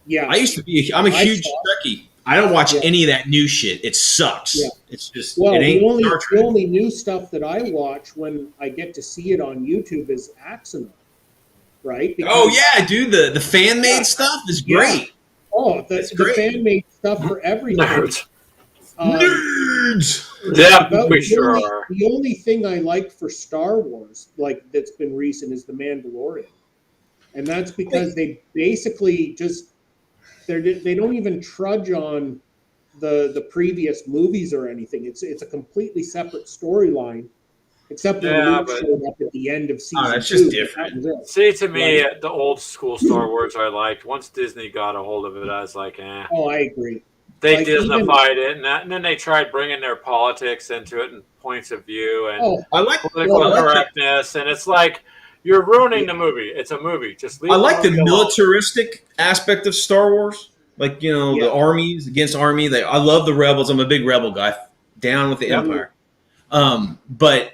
[SPEAKER 4] Yeah.
[SPEAKER 2] I used to be. I'm a
[SPEAKER 4] I
[SPEAKER 2] huge
[SPEAKER 4] saw-
[SPEAKER 2] Trekkie. I don't watch
[SPEAKER 4] Yeah.
[SPEAKER 2] any of that new shit. It sucks.
[SPEAKER 4] Yeah.
[SPEAKER 2] It's just
[SPEAKER 4] Well,
[SPEAKER 2] it
[SPEAKER 4] the
[SPEAKER 2] ain't
[SPEAKER 4] only,
[SPEAKER 2] Star
[SPEAKER 4] the
[SPEAKER 2] Trek.
[SPEAKER 4] only new stuff that I watch when I get to see it on YouTube is Axonar, right?
[SPEAKER 2] Oh
[SPEAKER 4] Because-
[SPEAKER 2] yeah, dude. The fan made
[SPEAKER 4] Yeah.
[SPEAKER 2] stuff is
[SPEAKER 4] Yeah.
[SPEAKER 2] great.
[SPEAKER 4] Oh,
[SPEAKER 2] That's
[SPEAKER 4] the
[SPEAKER 2] great.
[SPEAKER 4] fan made stuff for everything.
[SPEAKER 1] Nerds.
[SPEAKER 2] Nerds.
[SPEAKER 1] Yeah,
[SPEAKER 4] about
[SPEAKER 1] we
[SPEAKER 4] the
[SPEAKER 1] sure
[SPEAKER 4] only-
[SPEAKER 1] are.
[SPEAKER 4] The only thing I like for Star Wars, like that's been recent, is The Mandalorian, and that's because they basically just they don't even trudge on the previous movies or anything. It's a completely separate storyline, except when
[SPEAKER 1] Yeah,
[SPEAKER 4] Luke
[SPEAKER 1] but-
[SPEAKER 4] showed up at the end of season
[SPEAKER 2] that's just
[SPEAKER 4] 2.
[SPEAKER 2] different.
[SPEAKER 4] That was it.
[SPEAKER 1] See, to me,
[SPEAKER 4] Right.
[SPEAKER 1] the old school Star Wars I liked. Once Disney got a hold of it, I was like, eh.
[SPEAKER 4] Oh, I agree.
[SPEAKER 1] They
[SPEAKER 4] Like, even-
[SPEAKER 1] Disneyfied it, and then they tried bringing their politics into it and points of view and
[SPEAKER 4] Oh,
[SPEAKER 2] I like.
[SPEAKER 1] political
[SPEAKER 2] well, I like the-
[SPEAKER 1] correctness, and it's like you're ruining the movie. It's a movie. Just leave
[SPEAKER 2] I like the
[SPEAKER 1] movie alone.
[SPEAKER 2] militaristic aspect of Star Wars. Like, the
[SPEAKER 4] Yeah.
[SPEAKER 2] armies against army. I love the rebels. I'm a big rebel guy. Down with the
[SPEAKER 1] Yep.
[SPEAKER 2] Empire. But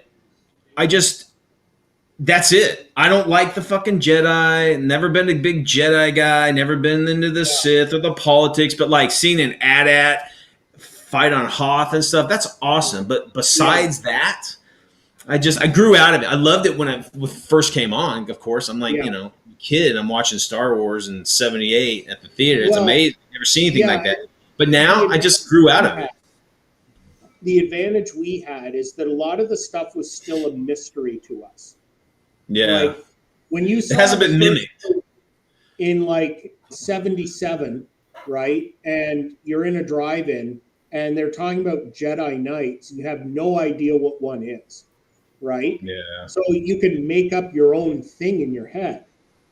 [SPEAKER 2] that's it. I don't like the fucking Jedi. Never been a big Jedi guy. Never been into the Sith or the politics. But like seeing an AT-AT fight on Hoth and stuff, that's awesome. But besides that, I grew out of it. I loved it when it first came on. Of course, I'm like,
[SPEAKER 4] Yeah.
[SPEAKER 2] kid. I'm watching Star Wars in '78 at the theater. It's
[SPEAKER 4] Well,
[SPEAKER 2] amazing. Never seen anything
[SPEAKER 4] yeah.
[SPEAKER 2] like that. But now I just grew out of it.
[SPEAKER 4] The advantage we had is that a lot of the stuff was still a mystery to us.
[SPEAKER 2] Yeah,
[SPEAKER 4] Like when you saw
[SPEAKER 2] it hasn't
[SPEAKER 4] the
[SPEAKER 2] been
[SPEAKER 4] first
[SPEAKER 2] mimicked.
[SPEAKER 4] in like 77, right? And you're in a drive-in and they're talking about Jedi Knights. You have no idea what one is, right?
[SPEAKER 2] Yeah.
[SPEAKER 4] So you can make up your own thing in your head.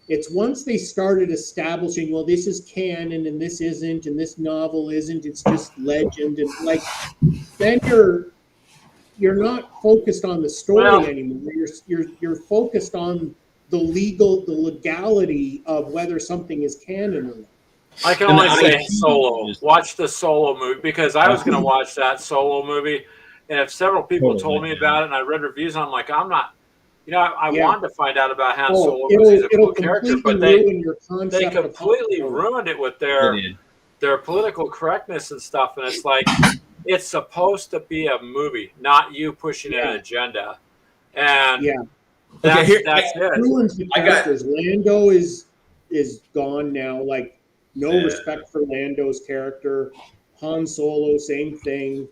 [SPEAKER 4] It's once they started establishing, well, this is canon and this isn't, and this novel isn't, it's just legend, and like then you're not focused on the story
[SPEAKER 1] Well-
[SPEAKER 4] anymore. You're focused on the legality of whether something is canon or not.
[SPEAKER 1] I can
[SPEAKER 2] And
[SPEAKER 1] only
[SPEAKER 2] the
[SPEAKER 1] say
[SPEAKER 2] IP
[SPEAKER 1] Solo.
[SPEAKER 2] is-
[SPEAKER 1] Watch the Solo movie because I was going to watch that Solo movie, and if several people
[SPEAKER 2] Totally,
[SPEAKER 1] told me
[SPEAKER 2] yeah.
[SPEAKER 1] about it and I read reviews, I'm like, I'm not. I
[SPEAKER 4] Yeah.
[SPEAKER 1] wanted to find out about Han
[SPEAKER 4] Oh,
[SPEAKER 1] Solo because he's a
[SPEAKER 4] it'll
[SPEAKER 1] cool character,
[SPEAKER 4] completely
[SPEAKER 1] but they
[SPEAKER 4] ruin your concept.
[SPEAKER 1] they
[SPEAKER 4] of how
[SPEAKER 1] completely
[SPEAKER 4] it's
[SPEAKER 1] ruined it with
[SPEAKER 2] They
[SPEAKER 1] their
[SPEAKER 2] did.
[SPEAKER 1] political correctness and stuff, and it's like it's supposed to be a movie, not you pushing
[SPEAKER 4] Yeah.
[SPEAKER 1] an agenda, and
[SPEAKER 4] Yeah.
[SPEAKER 1] that's,
[SPEAKER 2] Okay, here-
[SPEAKER 1] that's it.
[SPEAKER 4] ruins the
[SPEAKER 2] I got-
[SPEAKER 4] characters. Lando is gone now. Like no
[SPEAKER 2] Yeah.
[SPEAKER 4] respect for Lando's character. Han Solo, same thing.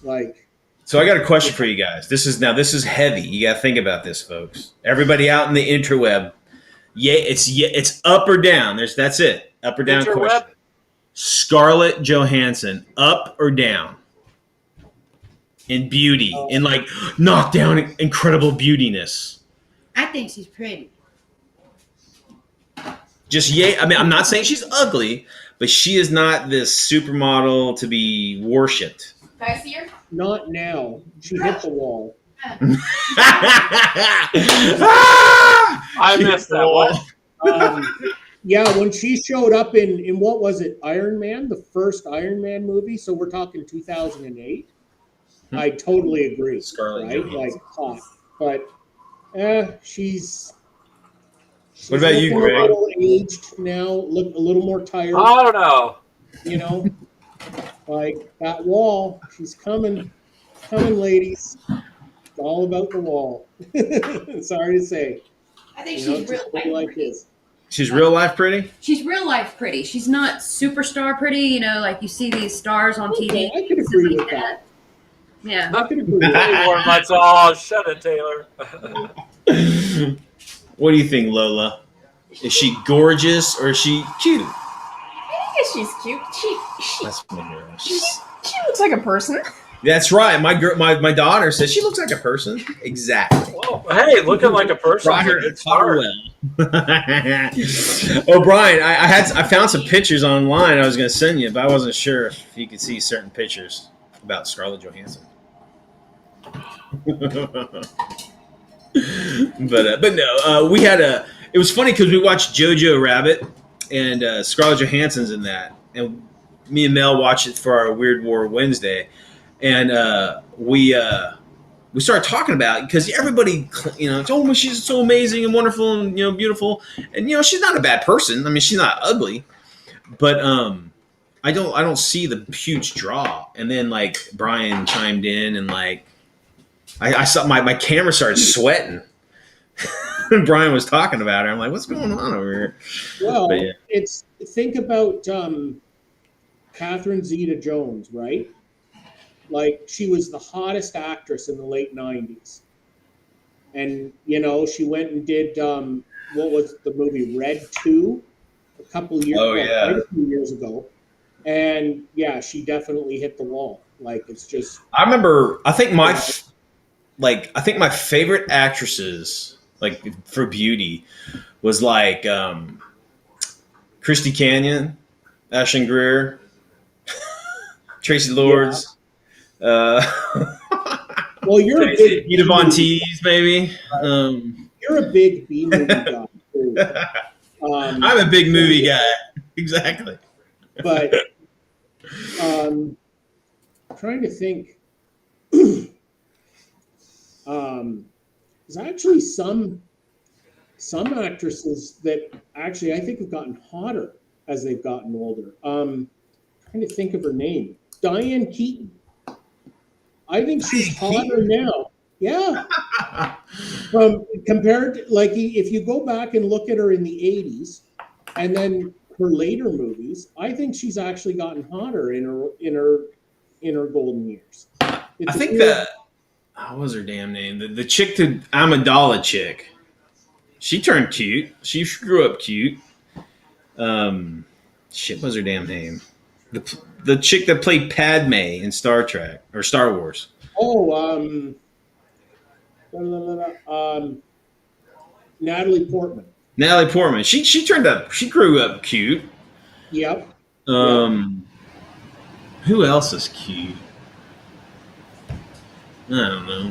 [SPEAKER 4] Like
[SPEAKER 2] So I got a question for you guys. This is heavy. You got to think about this, folks. Everybody out in the interweb, it's up or down. That's it. Up or down
[SPEAKER 1] Interweb?
[SPEAKER 2] question. Scarlett Johansson, up or down in beauty, in like knockdown, incredible beautiness.
[SPEAKER 3] I think she's pretty.
[SPEAKER 2] Just yay. I mean, I'm not saying she's ugly, but she is not this supermodel to be worshipped.
[SPEAKER 5] Can I see her?
[SPEAKER 4] not now. She hit the wall.
[SPEAKER 1] I missed that one.
[SPEAKER 4] Yeah, when she showed up in what was it, Iron Man, the first Iron Man movie. So we're talking 2008. I totally agree.
[SPEAKER 2] Scarlett
[SPEAKER 4] right?
[SPEAKER 2] Johansson.
[SPEAKER 4] Like hot, but she's
[SPEAKER 2] What about you,
[SPEAKER 4] looking
[SPEAKER 2] Greg?
[SPEAKER 4] A little aged now, look a little more tired.
[SPEAKER 1] I don't know.
[SPEAKER 4] You know, like that wall. She's coming, ladies. It's all about the wall. Sorry to say.
[SPEAKER 3] I think
[SPEAKER 4] You know,
[SPEAKER 3] she's
[SPEAKER 4] just
[SPEAKER 3] real
[SPEAKER 4] like
[SPEAKER 3] life
[SPEAKER 4] this.
[SPEAKER 2] She's real life pretty.
[SPEAKER 3] She's real life pretty. She's not superstar pretty, like you see these stars on
[SPEAKER 4] Okay,
[SPEAKER 3] TV.
[SPEAKER 4] I could agree with that.
[SPEAKER 3] Yeah.
[SPEAKER 4] I could agree with
[SPEAKER 1] Hey,
[SPEAKER 4] that.
[SPEAKER 1] Warren Lights, oh, shut it, Taylor.
[SPEAKER 2] What do you think, Lola? Is she gorgeous or is she cute?
[SPEAKER 5] I guess she's cute. She
[SPEAKER 2] That's my girl.
[SPEAKER 5] she looks like a person.
[SPEAKER 2] That's right. My daughter says she looks like a person. Exactly.
[SPEAKER 1] Well, hey, looking like a person.
[SPEAKER 2] Brought her to
[SPEAKER 1] It's hard.
[SPEAKER 2] Oh, Brian, I found some pictures online I was going to send you, but I wasn't sure if you could see certain pictures about Scarlett Johansson. but no, we had it was funny because we watched Jojo Rabbit and Scarlett Johansson's in that, and me and Mel watched it for our Weird War Wednesday. and we started talking about it because everybody, oh, she's so amazing and wonderful and beautiful, and she's not a bad person. I mean, she's not ugly, but I don't see the huge draw. And then like Brian chimed in and like I saw my camera started sweating. And Brian was talking about her. I'm like, what's going on over here?
[SPEAKER 4] Well,
[SPEAKER 2] But, yeah.
[SPEAKER 4] think about Catherine Zeta-Jones, right? Like, she was the hottest actress in the late 90s. And, she went and did, what was the movie, Red 2? A couple of years
[SPEAKER 2] Oh, yeah.
[SPEAKER 4] quite a few years ago. And, yeah, she definitely hit the wall. Like, it's just...
[SPEAKER 2] I remember, I think my favorite actresses, like, for beauty, was, like, Christy Canyon, Ashley Greer, Tracy Lords.
[SPEAKER 4] Well, you're a big...
[SPEAKER 2] Ida Von Teese, maybe.
[SPEAKER 4] You're a big B-movie guy, too.
[SPEAKER 2] I'm a big movie guy. Exactly.
[SPEAKER 4] But I'm trying to think. There's actually some actresses that actually I think have gotten hotter as they've gotten older. Trying to think of her name. Diane Keaton. I think she's hotter now. Yeah. Compared to, like, if you go back and look at her in the 80s and then her later movies, I think she's actually gotten hotter in her golden years.
[SPEAKER 2] I think that what was her damn name? The chick to Amidala chick. She turned cute. She grew up cute. Shit, what was her damn name? The chick that played Padme in Star Trek or Star Wars.
[SPEAKER 4] Oh, Natalie Portman.
[SPEAKER 2] Natalie Portman. She turned up. She grew up cute.
[SPEAKER 4] Yep.
[SPEAKER 2] Who else is cute? I don't know.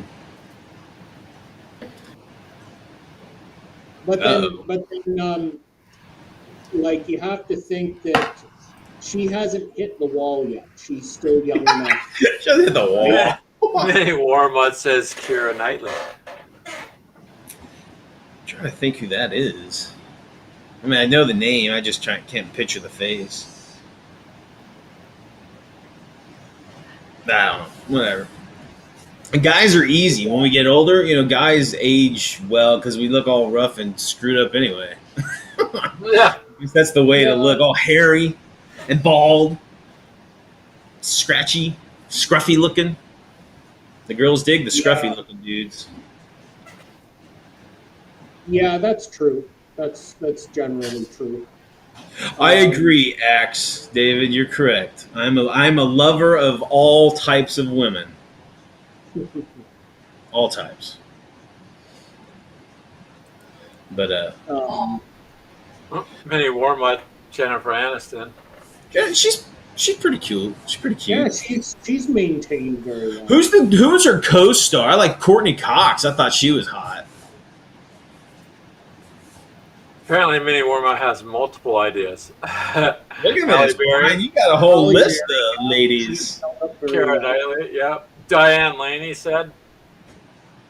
[SPEAKER 4] But then, like, you have to think that she hasn't hit the wall yet. She's still young enough.
[SPEAKER 2] She hit the wall.
[SPEAKER 1] Yeah. Minnie Warmut says Keira Knightley.
[SPEAKER 2] I'm trying to think who that is. I mean, I know the name. I just can't picture the face. I don't know. Whatever. And guys are easy. When we get older, guys age well because we look all rough and screwed up anyway.
[SPEAKER 1] Yeah.
[SPEAKER 2] That's the way to look. All hairy and bald. Scratchy. Scruffy looking. The girls dig the scruffy looking dudes.
[SPEAKER 4] Yeah, that's true. That's generally true.
[SPEAKER 2] I agree, Axe. David, you're correct. I'm a lover of all types of women. All types. But
[SPEAKER 1] Minnie Warmut, Jennifer Aniston.
[SPEAKER 2] yeah, she's pretty cute. She's pretty cute.
[SPEAKER 4] Yeah, she's maintained very well.
[SPEAKER 2] Who's her co-star? I like Courtney Cox. I thought she was hot.
[SPEAKER 1] Apparently, Minnie Warmut has multiple ideas.
[SPEAKER 2] Look at
[SPEAKER 1] Halle
[SPEAKER 2] this,
[SPEAKER 1] Berry.
[SPEAKER 2] Brian. You got a whole
[SPEAKER 4] Halle
[SPEAKER 2] list
[SPEAKER 4] Berry,
[SPEAKER 2] of ladies.
[SPEAKER 1] Keira Knightley, yep. Diane Laney said.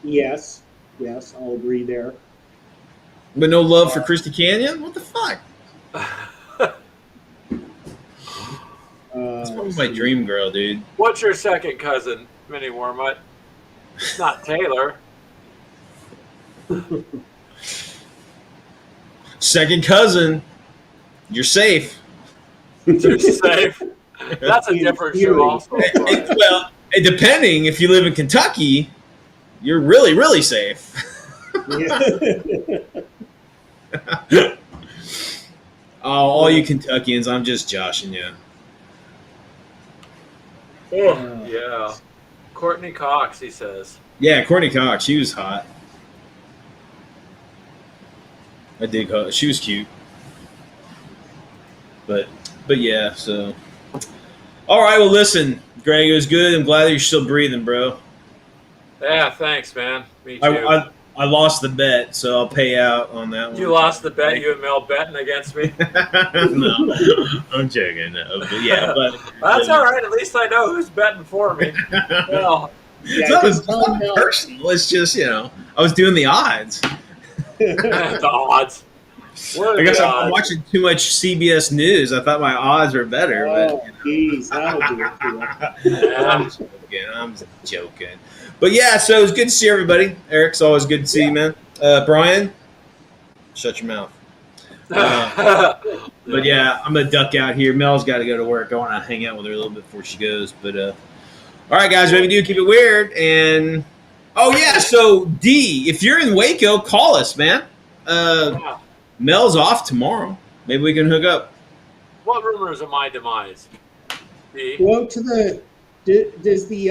[SPEAKER 4] Yes, I'll agree there.
[SPEAKER 2] But no love for Christy Canyon? What the fuck? That's probably my dream girl, dude.
[SPEAKER 1] What's your second cousin, Minnie Warmut? It's not Taylor.
[SPEAKER 2] Second cousin. You're safe.
[SPEAKER 1] You're safe. That's a different show also.
[SPEAKER 2] Well, depending if you live in Kentucky, you're really, really safe. All you Kentuckians, I'm just joshing you.
[SPEAKER 1] Yeah. Courtney Cox, he says.
[SPEAKER 2] Yeah, Courtney Cox, she was hot. I dig her. She was cute. But yeah, so. All right, well, listen, Greg, it was good. I'm glad that you're still breathing, bro.
[SPEAKER 1] Yeah, thanks, man. Me too.
[SPEAKER 2] I lost the bet, so I'll pay out on that one.
[SPEAKER 1] You lost the bet. You and Mel betting against me.
[SPEAKER 2] No, I'm joking. No, but yeah, but
[SPEAKER 1] That's all right. At least I know who's betting for me. Well,
[SPEAKER 2] It's not, it's not personal. It's just I was doing the odds.
[SPEAKER 1] the odds. What are
[SPEAKER 2] I guess
[SPEAKER 1] the
[SPEAKER 2] I'm
[SPEAKER 1] odds?
[SPEAKER 2] watching too much CBS News. I thought my odds were better.
[SPEAKER 4] Oh, geez, that'll do it to you.
[SPEAKER 2] I'm joking. But yeah, so it was good to see everybody. Eric's always good to see you, man. Brian, shut your mouth. But yeah, I'm gonna duck out here. Mel's got to go to work. I want to hang out with her a little bit before she goes. But all right, guys, maybe do keep it weird. And oh yeah, so D, if you're in Waco, call us, man. Mel's off tomorrow. Maybe we can hook up.
[SPEAKER 1] What rumors of my demise? D?
[SPEAKER 4] Go out to does the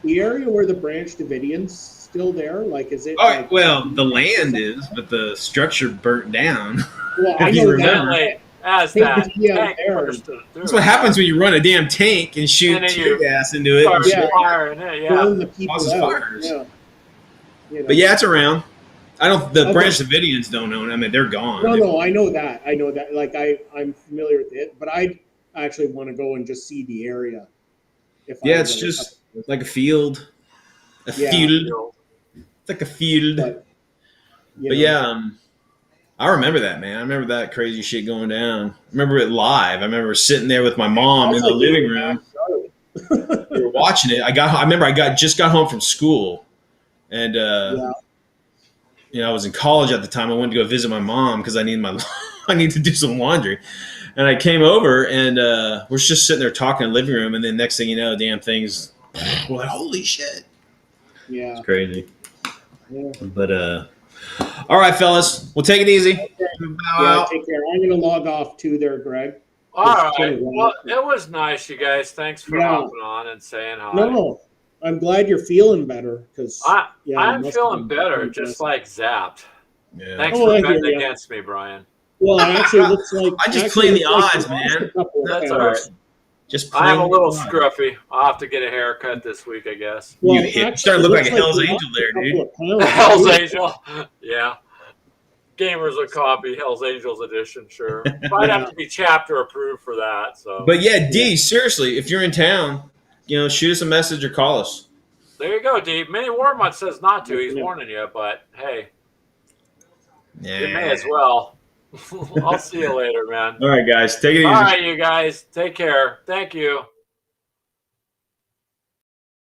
[SPEAKER 4] area where the Branch Davidian's still there? Like, is it?
[SPEAKER 2] All right, well, the land is, but the structure burnt down.
[SPEAKER 4] Well, I
[SPEAKER 2] if you
[SPEAKER 4] know
[SPEAKER 2] remember.
[SPEAKER 4] that.
[SPEAKER 1] As
[SPEAKER 4] Take
[SPEAKER 1] that
[SPEAKER 4] the key out
[SPEAKER 1] tank
[SPEAKER 4] there.
[SPEAKER 1] burst through.
[SPEAKER 2] That's what happens when you run a damn tank and shoot
[SPEAKER 1] And then
[SPEAKER 2] tear
[SPEAKER 1] you
[SPEAKER 2] gas into it.
[SPEAKER 1] Start
[SPEAKER 2] And
[SPEAKER 4] Yeah.
[SPEAKER 1] firing it, yeah.
[SPEAKER 4] Burn the people
[SPEAKER 2] Causes
[SPEAKER 4] out.
[SPEAKER 2] fires.
[SPEAKER 4] Yeah. You know.
[SPEAKER 2] But yeah, it's around. I don't. The
[SPEAKER 4] Okay.
[SPEAKER 2] Branch Davidians don't own it. I mean, they're gone.
[SPEAKER 4] No, I know that. I know that. Like, I'm familiar with it, but I actually want to go and just see the area. If
[SPEAKER 2] Yeah,
[SPEAKER 4] I
[SPEAKER 2] it's
[SPEAKER 4] really
[SPEAKER 2] just like a field. A
[SPEAKER 4] Yeah.
[SPEAKER 2] field. It's like a field.
[SPEAKER 4] But, you
[SPEAKER 2] But
[SPEAKER 4] know.
[SPEAKER 2] yeah, I remember that, man. I remember that crazy shit going down. I remember it live. I remember sitting there with my mom in
[SPEAKER 4] Sounds
[SPEAKER 2] the
[SPEAKER 4] like you
[SPEAKER 2] living
[SPEAKER 4] were
[SPEAKER 2] room.
[SPEAKER 4] back.
[SPEAKER 2] We were watching it. I remember I just got home from school, and
[SPEAKER 4] Yeah.
[SPEAKER 2] I was in college at the time. I wanted to go visit my mom because I need to do some laundry. And I came over, and we're just sitting there talking in the living room, and then next thing you know, damn things. We're like, holy shit!
[SPEAKER 4] Yeah.
[SPEAKER 2] It's crazy.
[SPEAKER 4] Yeah.
[SPEAKER 2] But all right, fellas, we'll take it easy. Bow
[SPEAKER 4] Yeah,
[SPEAKER 2] out.
[SPEAKER 4] take care. I'm going to log off too there, Greg.
[SPEAKER 1] All
[SPEAKER 4] It's
[SPEAKER 1] right.
[SPEAKER 4] been a
[SPEAKER 1] Well,
[SPEAKER 4] while.
[SPEAKER 1] it was nice, you guys. Thanks for
[SPEAKER 4] Yeah.
[SPEAKER 1] hopping on and saying hi.
[SPEAKER 4] No, I'm glad you're feeling better because
[SPEAKER 1] I'm
[SPEAKER 4] it must
[SPEAKER 1] feeling
[SPEAKER 4] have been
[SPEAKER 1] better,
[SPEAKER 4] pretty
[SPEAKER 1] just
[SPEAKER 4] impressive.
[SPEAKER 1] like zapped.
[SPEAKER 2] Yeah.
[SPEAKER 1] Thanks
[SPEAKER 4] Oh,
[SPEAKER 1] for
[SPEAKER 4] I hear
[SPEAKER 1] betting
[SPEAKER 4] ya.
[SPEAKER 1] against me, Brian.
[SPEAKER 4] Well, it actually looks like
[SPEAKER 2] I just
[SPEAKER 4] actually
[SPEAKER 2] clean the
[SPEAKER 4] looks like
[SPEAKER 2] odds,
[SPEAKER 4] you lost
[SPEAKER 2] man.
[SPEAKER 4] a couple of
[SPEAKER 1] That's
[SPEAKER 4] pounds.
[SPEAKER 1] all right.
[SPEAKER 2] Just
[SPEAKER 1] I am a
[SPEAKER 2] plain
[SPEAKER 1] little
[SPEAKER 2] fun.
[SPEAKER 1] scruffy. I'll have to get a haircut this week, I guess.
[SPEAKER 2] You
[SPEAKER 4] Well,
[SPEAKER 2] hit-
[SPEAKER 4] actually,
[SPEAKER 2] starting to look
[SPEAKER 4] it
[SPEAKER 2] like a
[SPEAKER 4] looks
[SPEAKER 2] Hell's
[SPEAKER 4] you
[SPEAKER 2] Angel
[SPEAKER 4] lost
[SPEAKER 2] there,
[SPEAKER 4] a couple
[SPEAKER 2] dude.
[SPEAKER 4] of pounds.
[SPEAKER 1] Hell's Angel. Yeah. Gamers with Copy, Hell's Angels edition, sure. Might have to be chapter approved for that. So
[SPEAKER 2] But yeah, D, seriously, if you're in town, shoot us a message or call us.
[SPEAKER 1] there you go, Deep. Mini Warmut says not to. He's
[SPEAKER 4] Yeah.
[SPEAKER 1] warning you, but hey, you may
[SPEAKER 2] Yeah.
[SPEAKER 1] as well. I'll see you later, man.
[SPEAKER 2] All right, guys, take it easy.
[SPEAKER 1] All right, you guys. Take care. Thank you.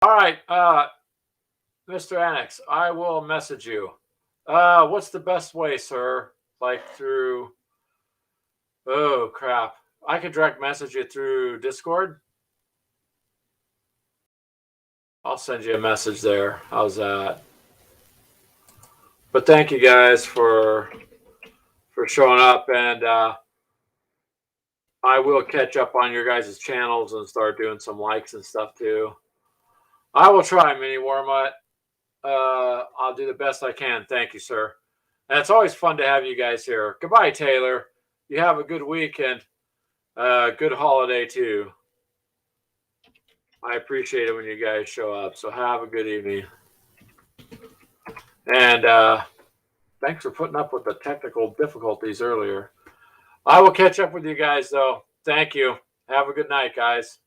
[SPEAKER 1] All right, Mr. Annex, I will message you. What's the best way, sir? Like through... Oh, crap. I could direct message you through Discord. I'll send you a message there. How's that? But thank you guys for showing up, and I will catch up on your guys' channels and start doing some likes and stuff too. I will try, Mini Warmut. I'll do the best I can. Thank you, sir. And it's always fun to have you guys here. Goodbye, Taylor. You have a good weekend. Good holiday too. I appreciate it when you guys show up. So have a good evening. And thanks for putting up with the technical difficulties earlier. I will catch up with you guys, though. Thank you. Have a good night, guys.